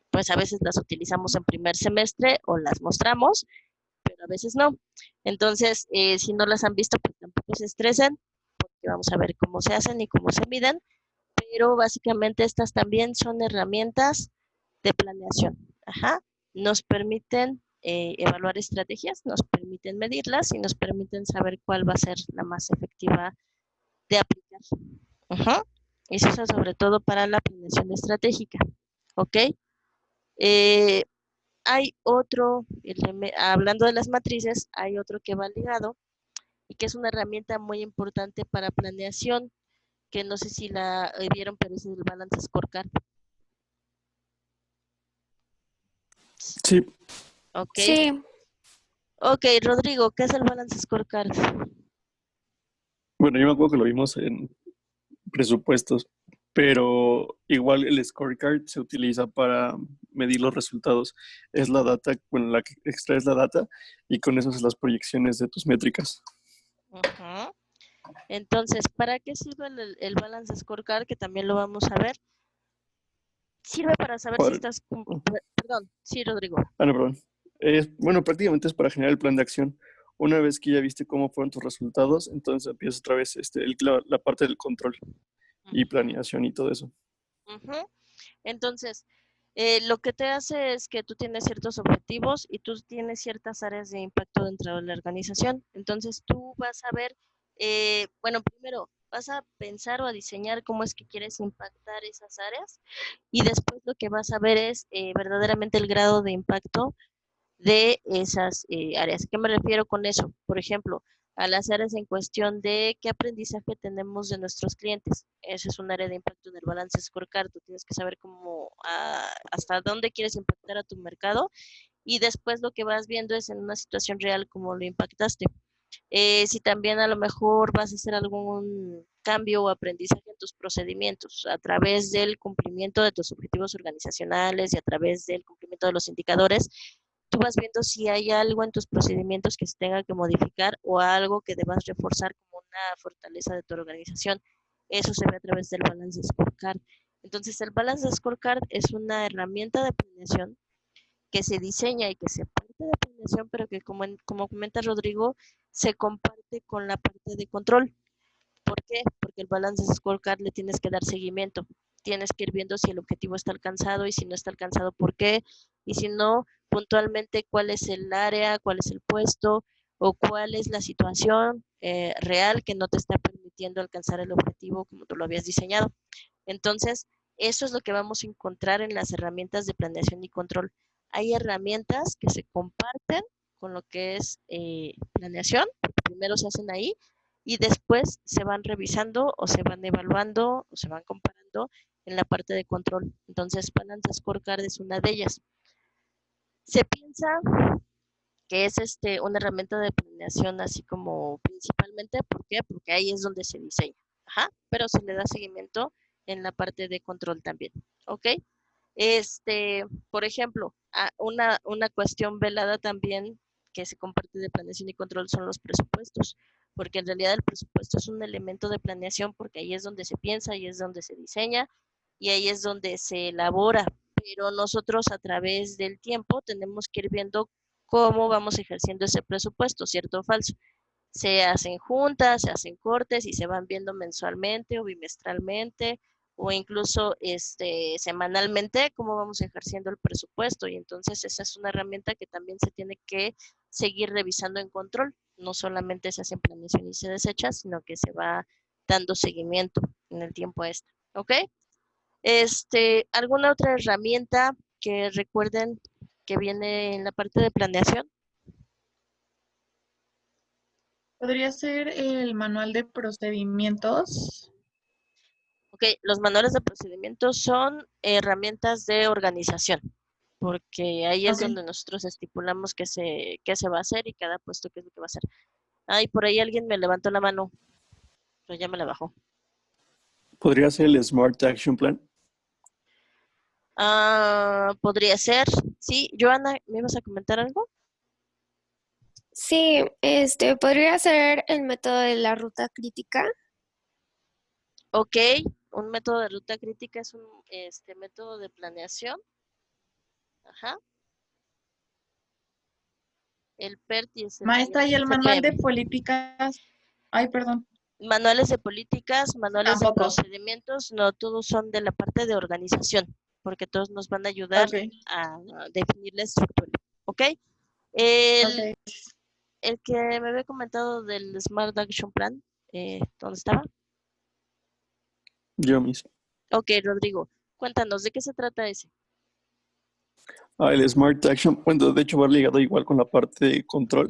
pues a veces las utilizamos en primer semestre o las mostramos, pero a veces no. Entonces, si no las han visto, pues tampoco se estresen, porque vamos a ver cómo se hacen y cómo se miden, pero básicamente estas también son herramientas de planeación. Nos permiten evaluar estrategias, nos permiten medirlas y nos permiten saber cuál va a ser la más efectiva de aplicar. Y eso es sobre todo para la planeación estratégica. ¿Ok? Hay otro, hablando de las matrices, hay otro que va ligado y que es una herramienta muy importante para planeación, que no sé si la vieron, pero es el Balance Scorecard. Sí. Ok. Sí. Ok, Rodrigo, ¿qué es el Balance Scorecard? Bueno, yo me acuerdo que lo vimos en presupuestos, pero igual el scorecard se utiliza para medir los resultados. Es la data con la que extraes la data y con eso haces las proyecciones de tus métricas. Entonces, ¿para qué sirve el Balance Scorecard? Que también lo vamos a ver. Sirve para saber si estás... Perdón, sí, Rodrigo. No, perdón. Bueno, prácticamente es para generar el plan de acción. Una vez que ya viste cómo fueron tus resultados, entonces empiezas otra vez la parte del control y planeación y todo eso. Entonces, lo que te hace es que tú tienes ciertos objetivos y tú tienes ciertas áreas de impacto dentro de la organización. Entonces, tú vas a ver, bueno, primero vas a pensar o a diseñar cómo es que quieres impactar esas áreas y después lo que vas a ver es verdaderamente el grado de impacto de esas áreas. ¿A qué me refiero con eso? Por ejemplo, a las áreas en cuestión de qué aprendizaje tenemos de nuestros clientes. Esa es un área de impacto en el Balance Scorecard. Tú tienes que saber cómo, hasta dónde quieres impactar a tu mercado y después lo que vas viendo es en una situación real cómo lo impactaste. Si también a lo mejor vas a hacer algún cambio o aprendizaje en tus procedimientos a través del cumplimiento de tus objetivos organizacionales y a través del cumplimiento de los indicadores, tú vas viendo si hay algo en tus procedimientos que se tenga que modificar o algo que debas reforzar como una fortaleza de tu organización. Eso se ve a través del Balance Scorecard. Entonces, el Balance Scorecard es una herramienta de planeación que se diseña y que se parte de planeación, pero que como comenta Rodrigo, se comparte con la parte de control. ¿Por qué? Porque el Balance Scorecard le tienes que dar seguimiento. Tienes que ir viendo si el objetivo está alcanzado y si no está alcanzado, por qué. Y si no, puntualmente cuál es el área, cuál es el puesto o cuál es la situación real que no te está permitiendo alcanzar el objetivo como tú lo habías diseñado. Entonces, eso es lo que vamos a encontrar en las herramientas de planeación y control. Hay herramientas que se comparten con lo que es planeación, porque primero se hacen ahí y después se van revisando o se van evaluando o se van comparando en la parte de control. Entonces, Balance Scorecard es una de ellas. Se piensa que es una herramienta de planeación así como principalmente, ¿por qué? Porque ahí es donde se diseña, ajá, pero se le da seguimiento en la parte de control también, ¿ok? Por ejemplo, una cuestión velada también que se comparte de planeación y control son los presupuestos, porque en realidad el presupuesto es un elemento de planeación porque ahí es donde se piensa, ahí es donde se diseña y ahí es donde se elabora, pero nosotros a través del tiempo tenemos que ir viendo cómo vamos ejerciendo ese presupuesto, ¿cierto o falso? Se hacen juntas, se hacen cortes y se van viendo mensualmente o bimestralmente o incluso semanalmente cómo vamos ejerciendo el presupuesto. Y entonces esa es una herramienta que también se tiene que seguir revisando en control. No solamente se hace en planeación y se desecha, sino que se va dando seguimiento en el tiempo a esta. ¿Ok? ¿Alguna otra herramienta que recuerden que viene en la parte de planeación? Podría ser el manual de procedimientos. Ok, los manuales de procedimientos son herramientas de organización, porque ahí es donde nosotros estipulamos qué se va a hacer y cada puesto qué es lo que va a hacer. Ay, por ahí alguien me levantó la mano, pero ya me la bajó. ¿Podría ser el Smart Action Plan? Podría ser. Sí, Joana, ¿me ibas a comentar algo? Sí, podría ser el método de la ruta crítica. Ok, un método de ruta crítica es un método de planeación. Ajá. El PERT y Maestra, y el manual de CPM. políticas. Ay, perdón. Manuales de políticas, manuales de Tampoco. procedimientos, no todos son de la parte de organización, porque todos nos van a ayudar a definir la estructura. ¿Ok? El que me había comentado del Smart Action Plan, ¿dónde estaba? Yo mismo. Ok, Rodrigo, cuéntanos, ¿de qué se trata ese? El Smart Action, bueno, de hecho va ligado igual con la parte de control,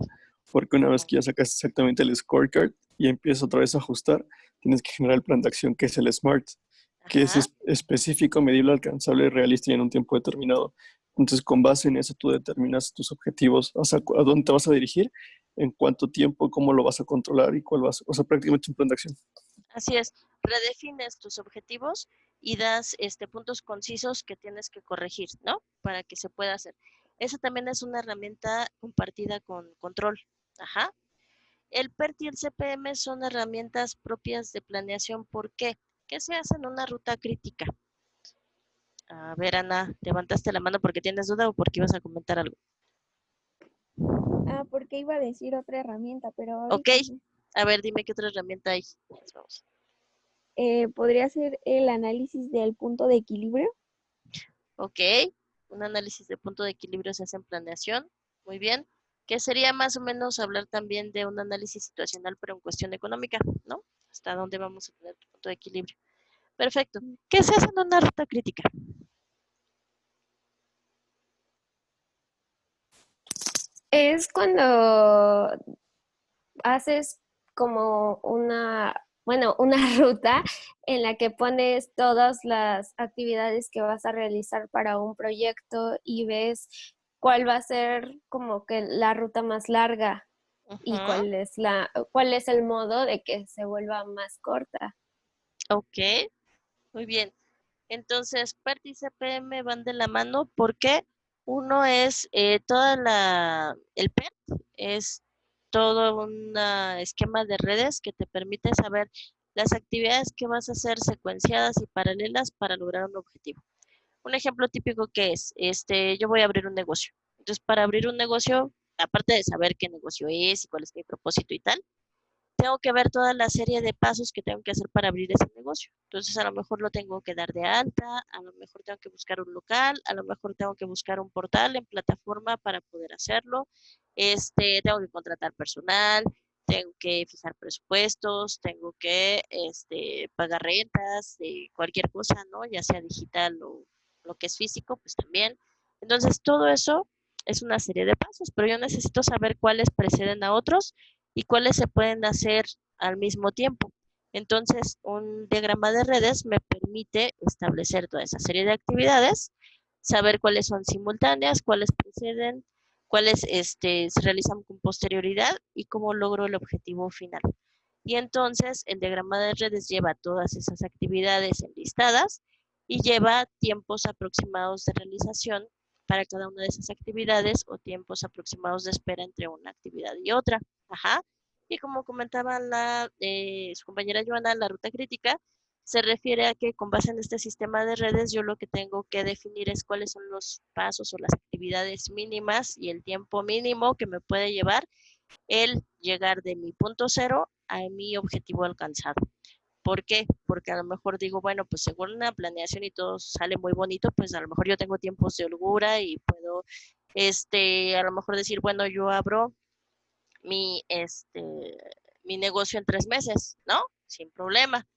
porque una vez que ya sacas exactamente el scorecard y empiezas otra vez a ajustar, tienes que generar el plan de acción que es el SMART, que es específico, medible, alcanzable, realista y en un tiempo determinado. Entonces, con base en eso, tú determinas tus objetivos, a dónde te vas a dirigir, en cuánto tiempo, cómo lo vas a controlar y cuál vas, o sea, prácticamente un plan de acción. Así es, redefines tus objetivos y das puntos concisos que tienes que corregir, ¿no? Para que se pueda hacer. Esa también es una herramienta compartida con control. Ajá. El PERT y el CPM son herramientas propias de planeación. ¿Por qué? ¿Qué se hace en una ruta crítica? A ver, Ana, ¿levantaste la mano porque tienes duda o porque ibas a comentar algo? Porque iba a decir otra herramienta, pero Ok, a ver, dime qué otra herramienta hay. Vamos. Podría ser el análisis del punto de equilibrio. Ok, un análisis de punto de equilibrio se hace en planeación. Muy bien. Que sería más o menos hablar también de un análisis situacional, pero en cuestión económica, ¿no? Hasta dónde vamos a tener el punto de equilibrio. Perfecto. ¿Qué se hace en una ruta crítica? Es cuando haces como una ruta en la que pones todas las actividades que vas a realizar para un proyecto y ves cuál va a ser como que la ruta más larga y cuál es el modo de que se vuelva más corta. Ok, muy bien. Entonces, PERT y CPM van de la mano porque uno es el PERT es todo un esquema de redes que te permite saber las actividades que vas a hacer secuenciadas y paralelas para lograr un objetivo. Un ejemplo típico que es, yo voy a abrir un negocio. Entonces, para abrir un negocio, aparte de saber qué negocio es y cuál es mi propósito y tal, tengo que ver toda la serie de pasos que tengo que hacer para abrir ese negocio. Entonces, a lo mejor lo tengo que dar de alta, a lo mejor tengo que buscar un local, a lo mejor tengo que buscar un portal en plataforma para poder hacerlo. Tengo que contratar personal, tengo que fijar presupuestos, tengo que pagar rentas, cualquier cosa, ¿no? Ya sea digital o lo que es físico, pues también. Entonces, todo eso es una serie de pasos, pero yo necesito saber cuáles preceden a otros y cuáles se pueden hacer al mismo tiempo. Entonces, un diagrama de redes me permite establecer toda esa serie de actividades, saber cuáles son simultáneas, cuáles preceden, cuáles se realizan con posterioridad y cómo logro el objetivo final. Y entonces, el diagrama de redes lleva todas esas actividades enlistadas y lleva tiempos aproximados de realización para cada una de esas actividades o tiempos aproximados de espera entre una actividad y otra. Ajá. Y como comentaba su compañera Joana, la ruta crítica se refiere a que con base en este sistema de redes yo lo que tengo que definir es cuáles son los pasos o las actividades mínimas y el tiempo mínimo que me puede llevar el llegar de mi punto cero a mi objetivo alcanzado. ¿Por qué? Porque a lo mejor digo, bueno, pues según una planeación y todo sale muy bonito, pues a lo mejor yo tengo tiempos de holgura y puedo, a lo mejor decir, bueno, yo abro mi negocio en 3 meses, ¿no? Sin problema.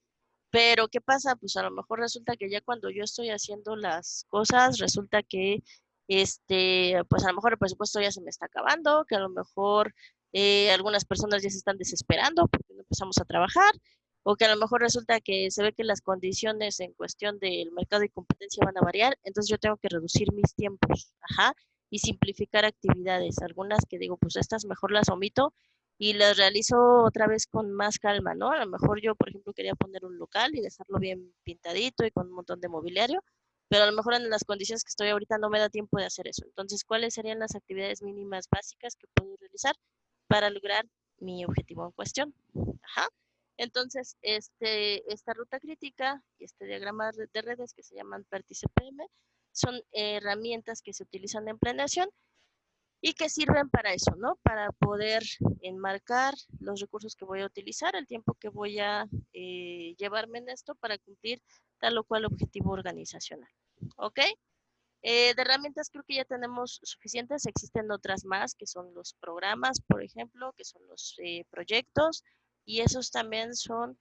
Pero, ¿qué pasa? Pues a lo mejor resulta que ya cuando yo estoy haciendo las cosas, resulta que, pues a lo mejor el presupuesto ya se me está acabando, que a lo mejor algunas personas ya se están desesperando porque no empezamos a trabajar, o que a lo mejor resulta que se ve que las condiciones en cuestión del mercado y competencia van a variar, entonces yo tengo que reducir mis tiempos, ajá, y simplificar actividades. Algunas que digo, pues estas mejor las omito y las realizo otra vez con más calma, ¿no? A lo mejor yo, por ejemplo, quería poner un local y dejarlo bien pintadito y con un montón de mobiliario, pero a lo mejor en las condiciones que estoy ahorita no me da tiempo de hacer eso. Entonces, ¿cuáles serían las actividades mínimas básicas que puedo realizar para lograr mi objetivo en cuestión? Ajá. Entonces, esta ruta crítica y este diagrama de redes que se llaman PERT y CPM son herramientas que se utilizan en planeación y que sirven para eso, ¿no? Para poder enmarcar los recursos que voy a utilizar, el tiempo que voy a llevarme en esto para cumplir tal o cual objetivo organizacional. ¿Ok? De herramientas creo que ya tenemos suficientes, existen otras más que son los programas, por ejemplo, que son los proyectos y esos también son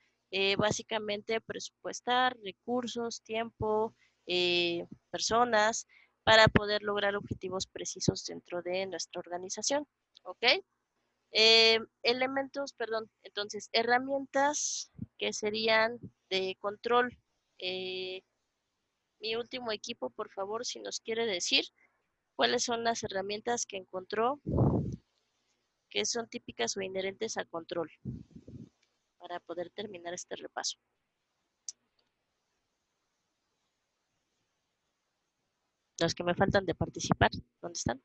básicamente presupuestar recursos, tiempo, personas para poder lograr objetivos precisos dentro de nuestra organización. ¿Ok? Entonces, herramientas que serían de control. Mi último equipo, por favor, si nos quiere decir cuáles son las herramientas que encontró que son típicas o inherentes al control para poder terminar este repaso. Los que me faltan de participar, ¿dónde están?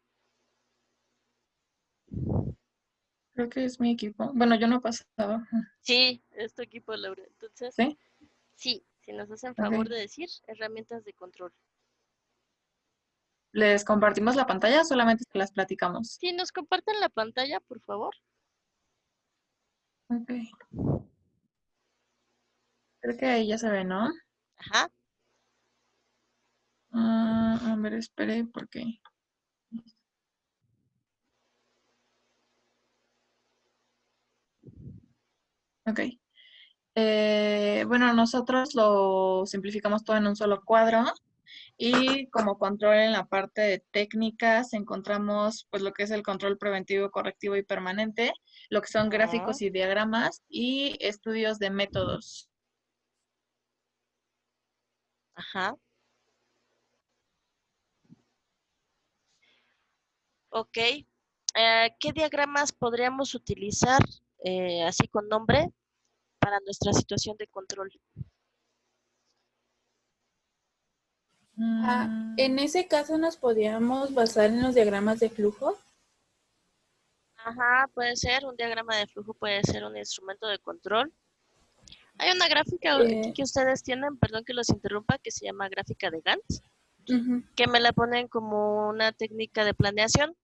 Creo que es mi equipo. Bueno, yo no pasaba. Sí, es tu equipo, Laura. Entonces, ¿Sí? Sí, si nos hacen favor Ok. de decir herramientas de control. ¿Les compartimos la pantalla o solamente las platicamos? Sí, nos comparten la pantalla, por favor. Ok. Creo que ahí ya se ve, ¿no? Ajá. A ver, espere, porque... Ok. Bueno, nosotros lo simplificamos todo en un solo cuadro y como control en la parte de técnicas encontramos pues lo que es el control preventivo, correctivo y permanente, lo que son gráficos y diagramas y estudios de métodos. Ajá. Ok. ¿Qué diagramas podríamos utilizar así con nombre para nuestra situación de control? En ese caso nos podríamos basar en los diagramas de flujo. Ajá, puede ser un diagrama de flujo, puede ser un instrumento de control. Hay una gráfica que ustedes tienen, perdón que los interrumpa, que se llama gráfica de Gantt, que me la ponen como una técnica de planeación.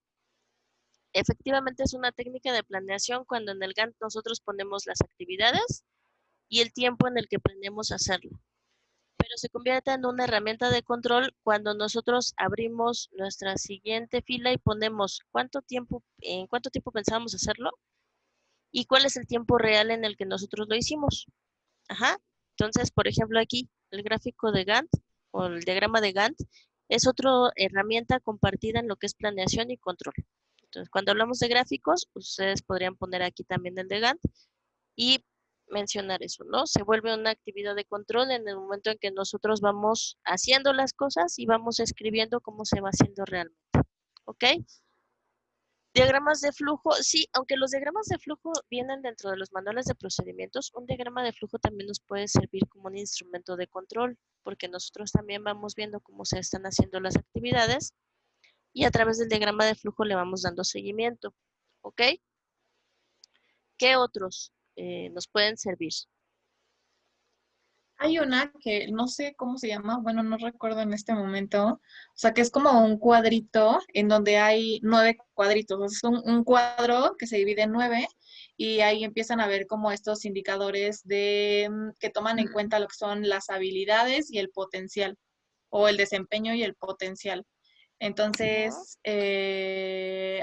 Efectivamente es una técnica de planeación cuando en el Gantt nosotros ponemos las actividades y el tiempo en el que planeamos hacerlo. Pero se convierte en una herramienta de control cuando nosotros abrimos nuestra siguiente fila y ponemos en cuánto tiempo pensábamos hacerlo y cuál es el tiempo real en el que nosotros lo hicimos. Ajá. Entonces, por ejemplo, aquí el gráfico de Gantt o el diagrama de Gantt es otra herramienta compartida en lo que es planeación y control. Entonces, cuando hablamos de gráficos, ustedes podrían poner aquí también el de Gantt y mencionar eso, ¿no? Se vuelve una actividad de control en el momento en que nosotros vamos haciendo las cosas y vamos escribiendo cómo se va haciendo realmente. ¿Ok? Diagramas de flujo, sí, aunque los diagramas de flujo vienen dentro de los manuales de procedimientos, un diagrama de flujo también nos puede servir como un instrumento de control, porque nosotros también vamos viendo cómo se están haciendo las actividades y a través del diagrama de flujo le vamos dando seguimiento. ¿Ok? ¿Qué otros nos pueden servir? Hay una que no sé cómo se llama, bueno, no recuerdo en este momento, o sea, que es como un cuadrito en donde hay 9 cuadritos, o sea, es un cuadro que se divide en 9 y ahí empiezan a ver como estos indicadores que toman en cuenta lo que son las habilidades y el potencial, o el desempeño y el potencial. Entonces,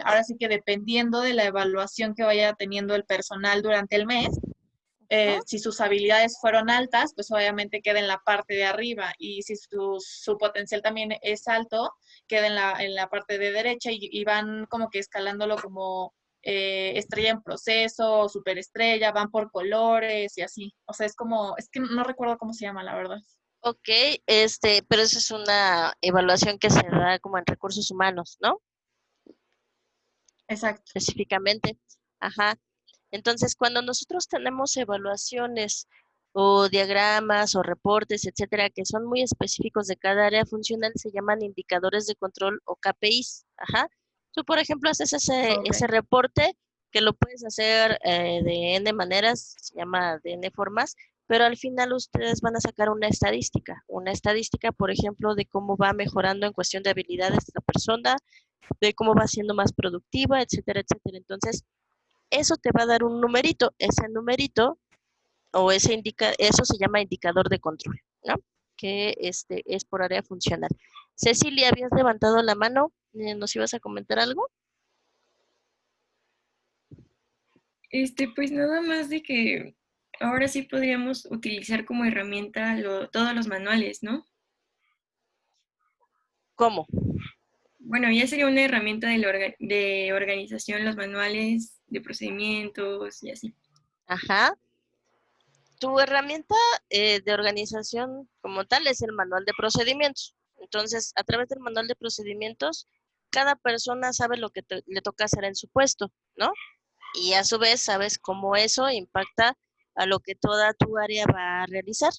ahora sí que dependiendo de la evaluación que vaya teniendo el personal durante el mes, si sus habilidades fueron altas, pues obviamente queda en la parte de arriba y si su potencial también es alto, queda en la parte de derecha y van como que escalándolo como estrella en proceso, superestrella, van por colores y así. O sea, es que no recuerdo cómo se llama, la verdad. Ok, pero eso es una evaluación que se da como en recursos humanos, ¿no? Exacto. Específicamente. Ajá. Entonces, cuando nosotros tenemos evaluaciones o diagramas o reportes, etcétera, que son muy específicos de cada área funcional, se llaman indicadores de control o KPIs. Ajá. Tú, por ejemplo, haces ese reporte que lo puedes hacer de N maneras, se llama de N formas, pero al final ustedes van a sacar una estadística, por ejemplo, de cómo va mejorando en cuestión de habilidades la persona, de cómo va siendo más productiva, etcétera, etcétera. Entonces, eso te va a dar un numerito. Ese numerito o eso se llama indicador de control, ¿no? Que es por área funcional. Cecilia, habías levantado la mano. ¿Nos ibas a comentar algo? Pues nada más de que ahora sí podríamos utilizar como herramienta todos los manuales, ¿no? ¿Cómo? Bueno, ya sería una herramienta de organización, los manuales de procedimientos y así. Ajá. Tu herramienta de organización como tal es el manual de procedimientos. Entonces, a través del manual de procedimientos, cada persona sabe lo que le toca hacer en su puesto, ¿no? Y a su vez sabes cómo eso impacta a lo que toda tu área va a realizar.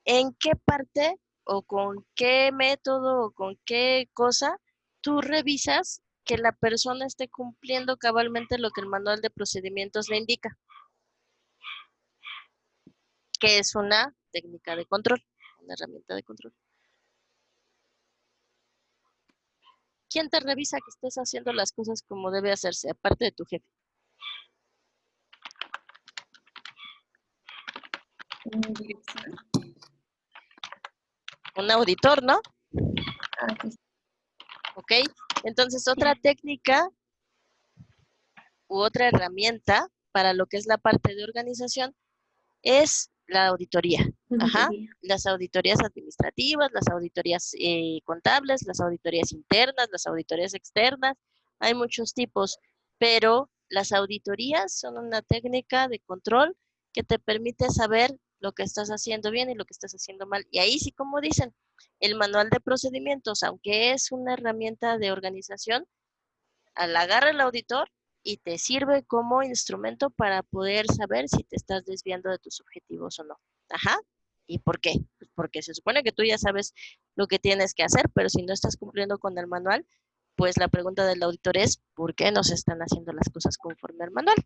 ¿En qué parte o con qué método o con qué cosa tú revisas que la persona esté cumpliendo cabalmente lo que el manual de procedimientos le indica? Que es una técnica de control, una herramienta de control. ¿Quién te revisa que estés haciendo las cosas como debe hacerse, aparte de tu jefe? Un auditor, ¿no? Ok, entonces otra técnica u otra herramienta para lo que es la parte de organización es la auditoría. Ajá. Las auditorías administrativas, las auditorías contables, las auditorías internas, las auditorías externas. Hay muchos tipos, pero las auditorías son una técnica de control que te permite saber lo que estás haciendo bien y lo que estás haciendo mal. Y ahí sí, como dicen, el manual de procedimientos, aunque es una herramienta de organización, la agarra el auditor y te sirve como instrumento para poder saber si te estás desviando de tus objetivos o no. Ajá. ¿Y por qué? Pues porque se supone que tú ya sabes lo que tienes que hacer, pero si no estás cumpliendo con el manual, pues la pregunta del auditor es, ¿por qué no se están haciendo las cosas conforme al manual?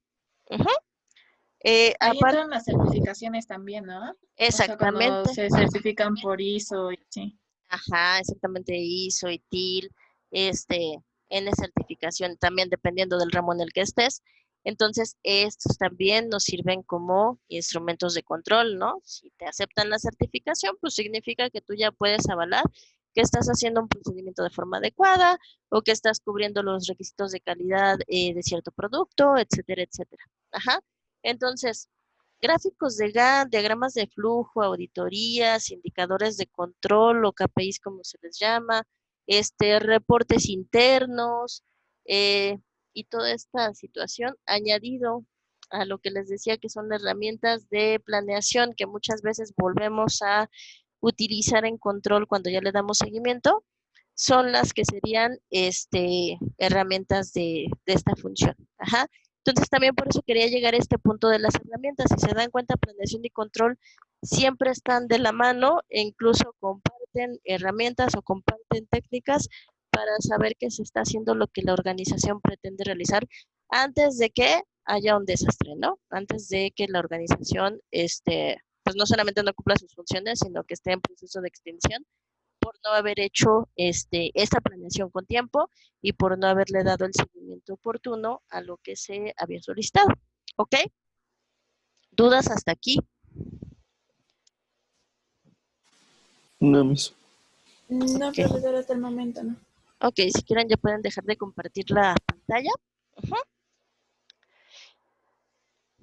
Ahí entran las certificaciones también, ¿no? O sea, cuando Exactamente. se certifican por ISO y sí. Ajá, exactamente, ISO, ITIL, N certificación, también dependiendo del ramo en el que estés. Entonces, estos también nos sirven como instrumentos de control, ¿no? Si te aceptan la certificación, pues significa que tú ya puedes avalar que estás haciendo un procedimiento de forma adecuada o que estás cubriendo los requisitos de calidad de cierto producto, etcétera, etcétera. Ajá. Entonces, gráficos de GAN, diagramas de flujo, auditorías, indicadores de control o KPIs como se les llama, reportes internos y toda esta situación añadido a lo que les decía que son herramientas de planeación que muchas veces volvemos a utilizar en control cuando ya le damos seguimiento, son las que serían herramientas de esta función. Ajá. Entonces también por eso quería llegar a este punto de las herramientas. Si se dan cuenta, planeación y control siempre están de la mano e incluso comparten herramientas o comparten técnicas para saber que se está haciendo lo que la organización pretende realizar antes de que haya un desastre, ¿no? Antes de que la organización, pues no solamente no cumpla sus funciones, sino que esté en proceso de extinción por no haber hecho esta planeación con tiempo y por no haberle dado el seguimiento oportuno a lo que se había solicitado. ¿Ok? ¿Dudas hasta aquí? No, miss. No, Ok. profesor, hasta el momento no. Ok, si quieren ya pueden dejar de compartir la pantalla. Ujú.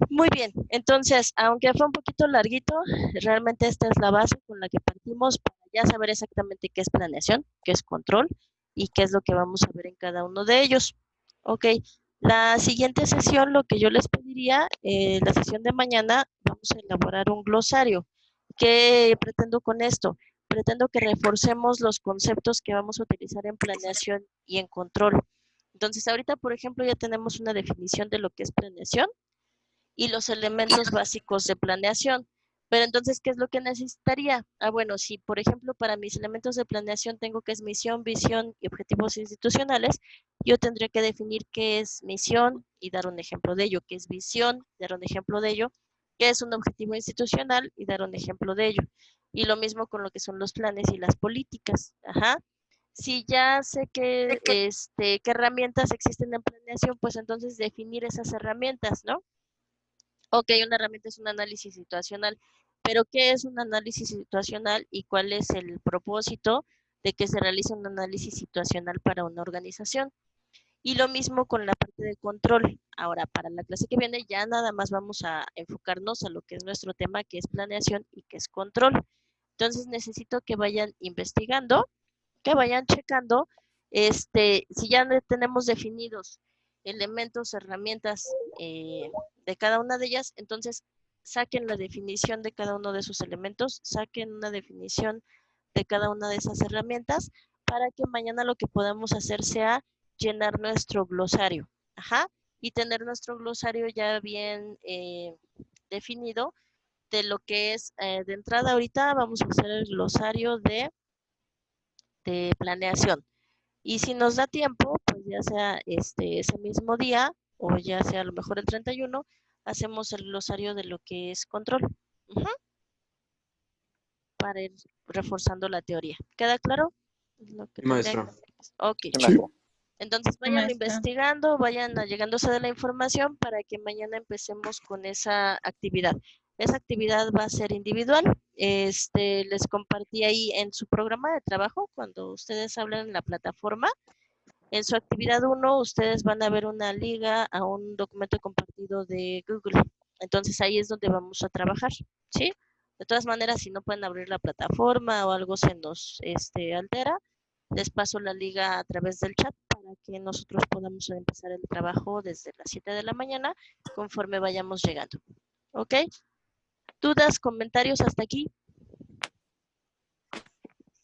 Muy bien, entonces, aunque fue un poquito larguito, realmente esta es la base con la que partimos para ya saber exactamente qué es planeación, qué es control y qué es lo que vamos a ver en cada uno de ellos. Ok, la siguiente sesión, lo que yo les pediría, la sesión de mañana, vamos a elaborar un glosario. ¿Qué pretendo con esto? Pretendo que reforcemos los conceptos que vamos a utilizar en planeación y en control. Entonces, ahorita, por ejemplo, ya tenemos una definición de lo que es planeación y los elementos básicos de planeación. Pero entonces, ¿qué es lo que necesitaría? Bueno, si por ejemplo para mis elementos de planeación tengo que es misión, visión y objetivos institucionales, yo tendría que definir qué es misión y dar un ejemplo de ello, qué es visión, dar un ejemplo de ello, qué es un objetivo institucional y dar un ejemplo de ello. Y lo mismo con lo que son los planes y las políticas. Ajá. Si ya sé qué herramientas existen en planeación, pues entonces definir esas herramientas, ¿no? Ok, una herramienta es un análisis situacional, pero ¿qué es un análisis situacional y cuál es el propósito de que se realice un análisis situacional para una organización? Y lo mismo con la parte de control. Ahora, para la clase que viene ya nada más vamos a enfocarnos a lo que es nuestro tema, que es planeación y que es control. Entonces necesito que vayan investigando, que vayan checando, si ya tenemos definidos elementos, herramientas de cada una de ellas, entonces saquen la definición de cada uno de esos elementos, saquen una definición de cada una de esas herramientas para que mañana lo que podamos hacer sea llenar nuestro glosario, ajá, y tener nuestro glosario ya bien definido de lo que es, de entrada ahorita vamos a hacer el glosario de planeación. Y si nos da tiempo, pues ya sea ese mismo día o ya sea a lo mejor el 31, hacemos el glosario de lo que es control. Ujú. Para ir reforzando la teoría. ¿Queda claro? Lo que Maestra. Ok. Sí. Entonces vayan investigando, vayan allegándose de la información para que mañana empecemos con esa actividad. Esa actividad va a ser individual. Les compartí ahí en su programa de trabajo, cuando ustedes hablan en la plataforma, en su actividad 1, ustedes van a ver una liga a un documento compartido de Google. Entonces ahí es donde vamos a trabajar, ¿sí? De todas maneras, si no pueden abrir la plataforma o algo se nos altera, les paso la liga a través del chat para que nosotros podamos empezar el trabajo desde las 7 de la mañana conforme vayamos llegando. ¿Ok? ¿Dudas, comentarios hasta aquí?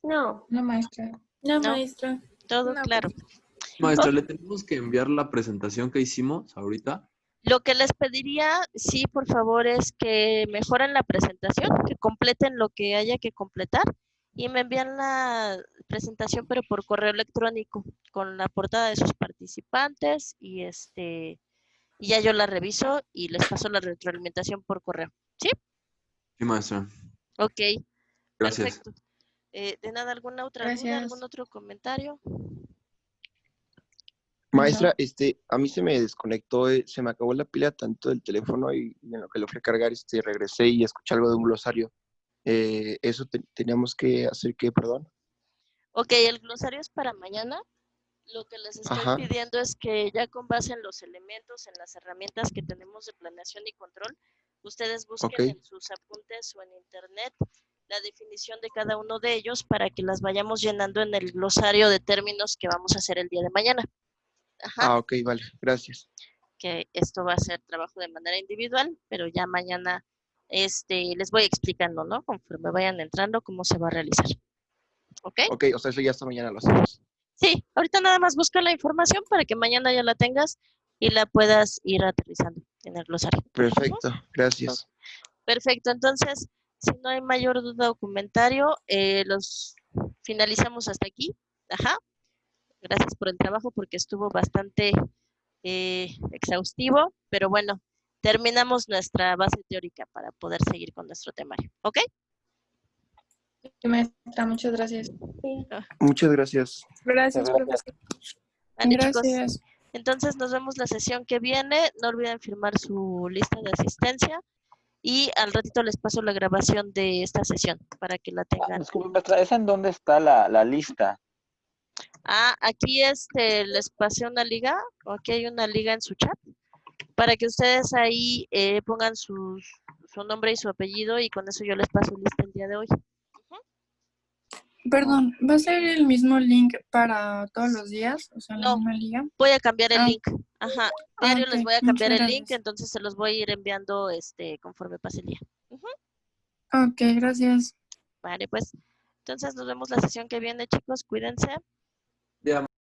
No. No, maestra. No, ¿No? maestra. Todo No, claro. Maestra, ¿le tenemos que enviar la presentación que hicimos ahorita? Lo que les pediría, sí, por favor, es que mejoren la presentación, que completen lo que haya que completar y me envían la presentación, pero por correo electrónico, con la portada de sus participantes y y ya yo la reviso y les paso la retroalimentación por correo. ¿Sí? Sí, maestra. Ok, Gracias. perfecto. ¿De nada alguna otra duda, algún otro comentario? Maestra, a mí se me desconectó, se me acabó la pila tanto del teléfono y en lo que lo fui a cargar, regresé y escuché algo de un glosario. Eso teníamos que hacer, ¿qué? Perdón. Ok, el glosario es para mañana. Lo que les estoy Ajá. pidiendo es que ya con base en los elementos, en las herramientas que tenemos de planeación y control, ustedes busquen Ok. en sus apuntes o en internet la definición de cada uno de ellos para que las vayamos llenando en el glosario de términos que vamos a hacer el día de mañana. Ajá. Ah, ok, vale, gracias. Que esto va a ser trabajo de manera individual, pero ya mañana les voy explicando, ¿no? Conforme vayan entrando, cómo se va a realizar. ¿Ok? Ok, o sea, eso ya hasta mañana lo hacemos. Sí, ahorita nada más busca la información para que mañana ya la tengas y la puedas ir aterrizando en el glosario. Perfecto, gracias. Perfecto, entonces, si no hay mayor duda o comentario, los finalizamos hasta aquí. Ajá. Gracias por el trabajo porque estuvo bastante exhaustivo, pero bueno, terminamos nuestra base teórica para poder seguir con nuestro temario. ¿Ok? Sí, maestra, muchas gracias. Muchas gracias. Gracias, profesor. Vale, Gracias. chicos. Entonces nos vemos la sesión que viene. No olviden firmar su lista de asistencia y al ratito les paso la grabación de esta sesión para que la tengan. Disculpe, maestra, ¿esa en dónde está la lista? Aquí les pasé una liga, o aquí hay una liga en su chat, para que ustedes ahí pongan su nombre y su apellido y con eso yo les paso lista el día de hoy. Perdón, ¿va a ser el mismo link para todos los días? O sea, la No, misma liga. voy a cambiar el link. Ajá, diario ok, les voy a cambiar muchas el link, gracias. entonces se los voy a ir enviando conforme pase el día. Ok, gracias. Vale, pues, entonces nos vemos la sesión que viene, chicos, cuídense.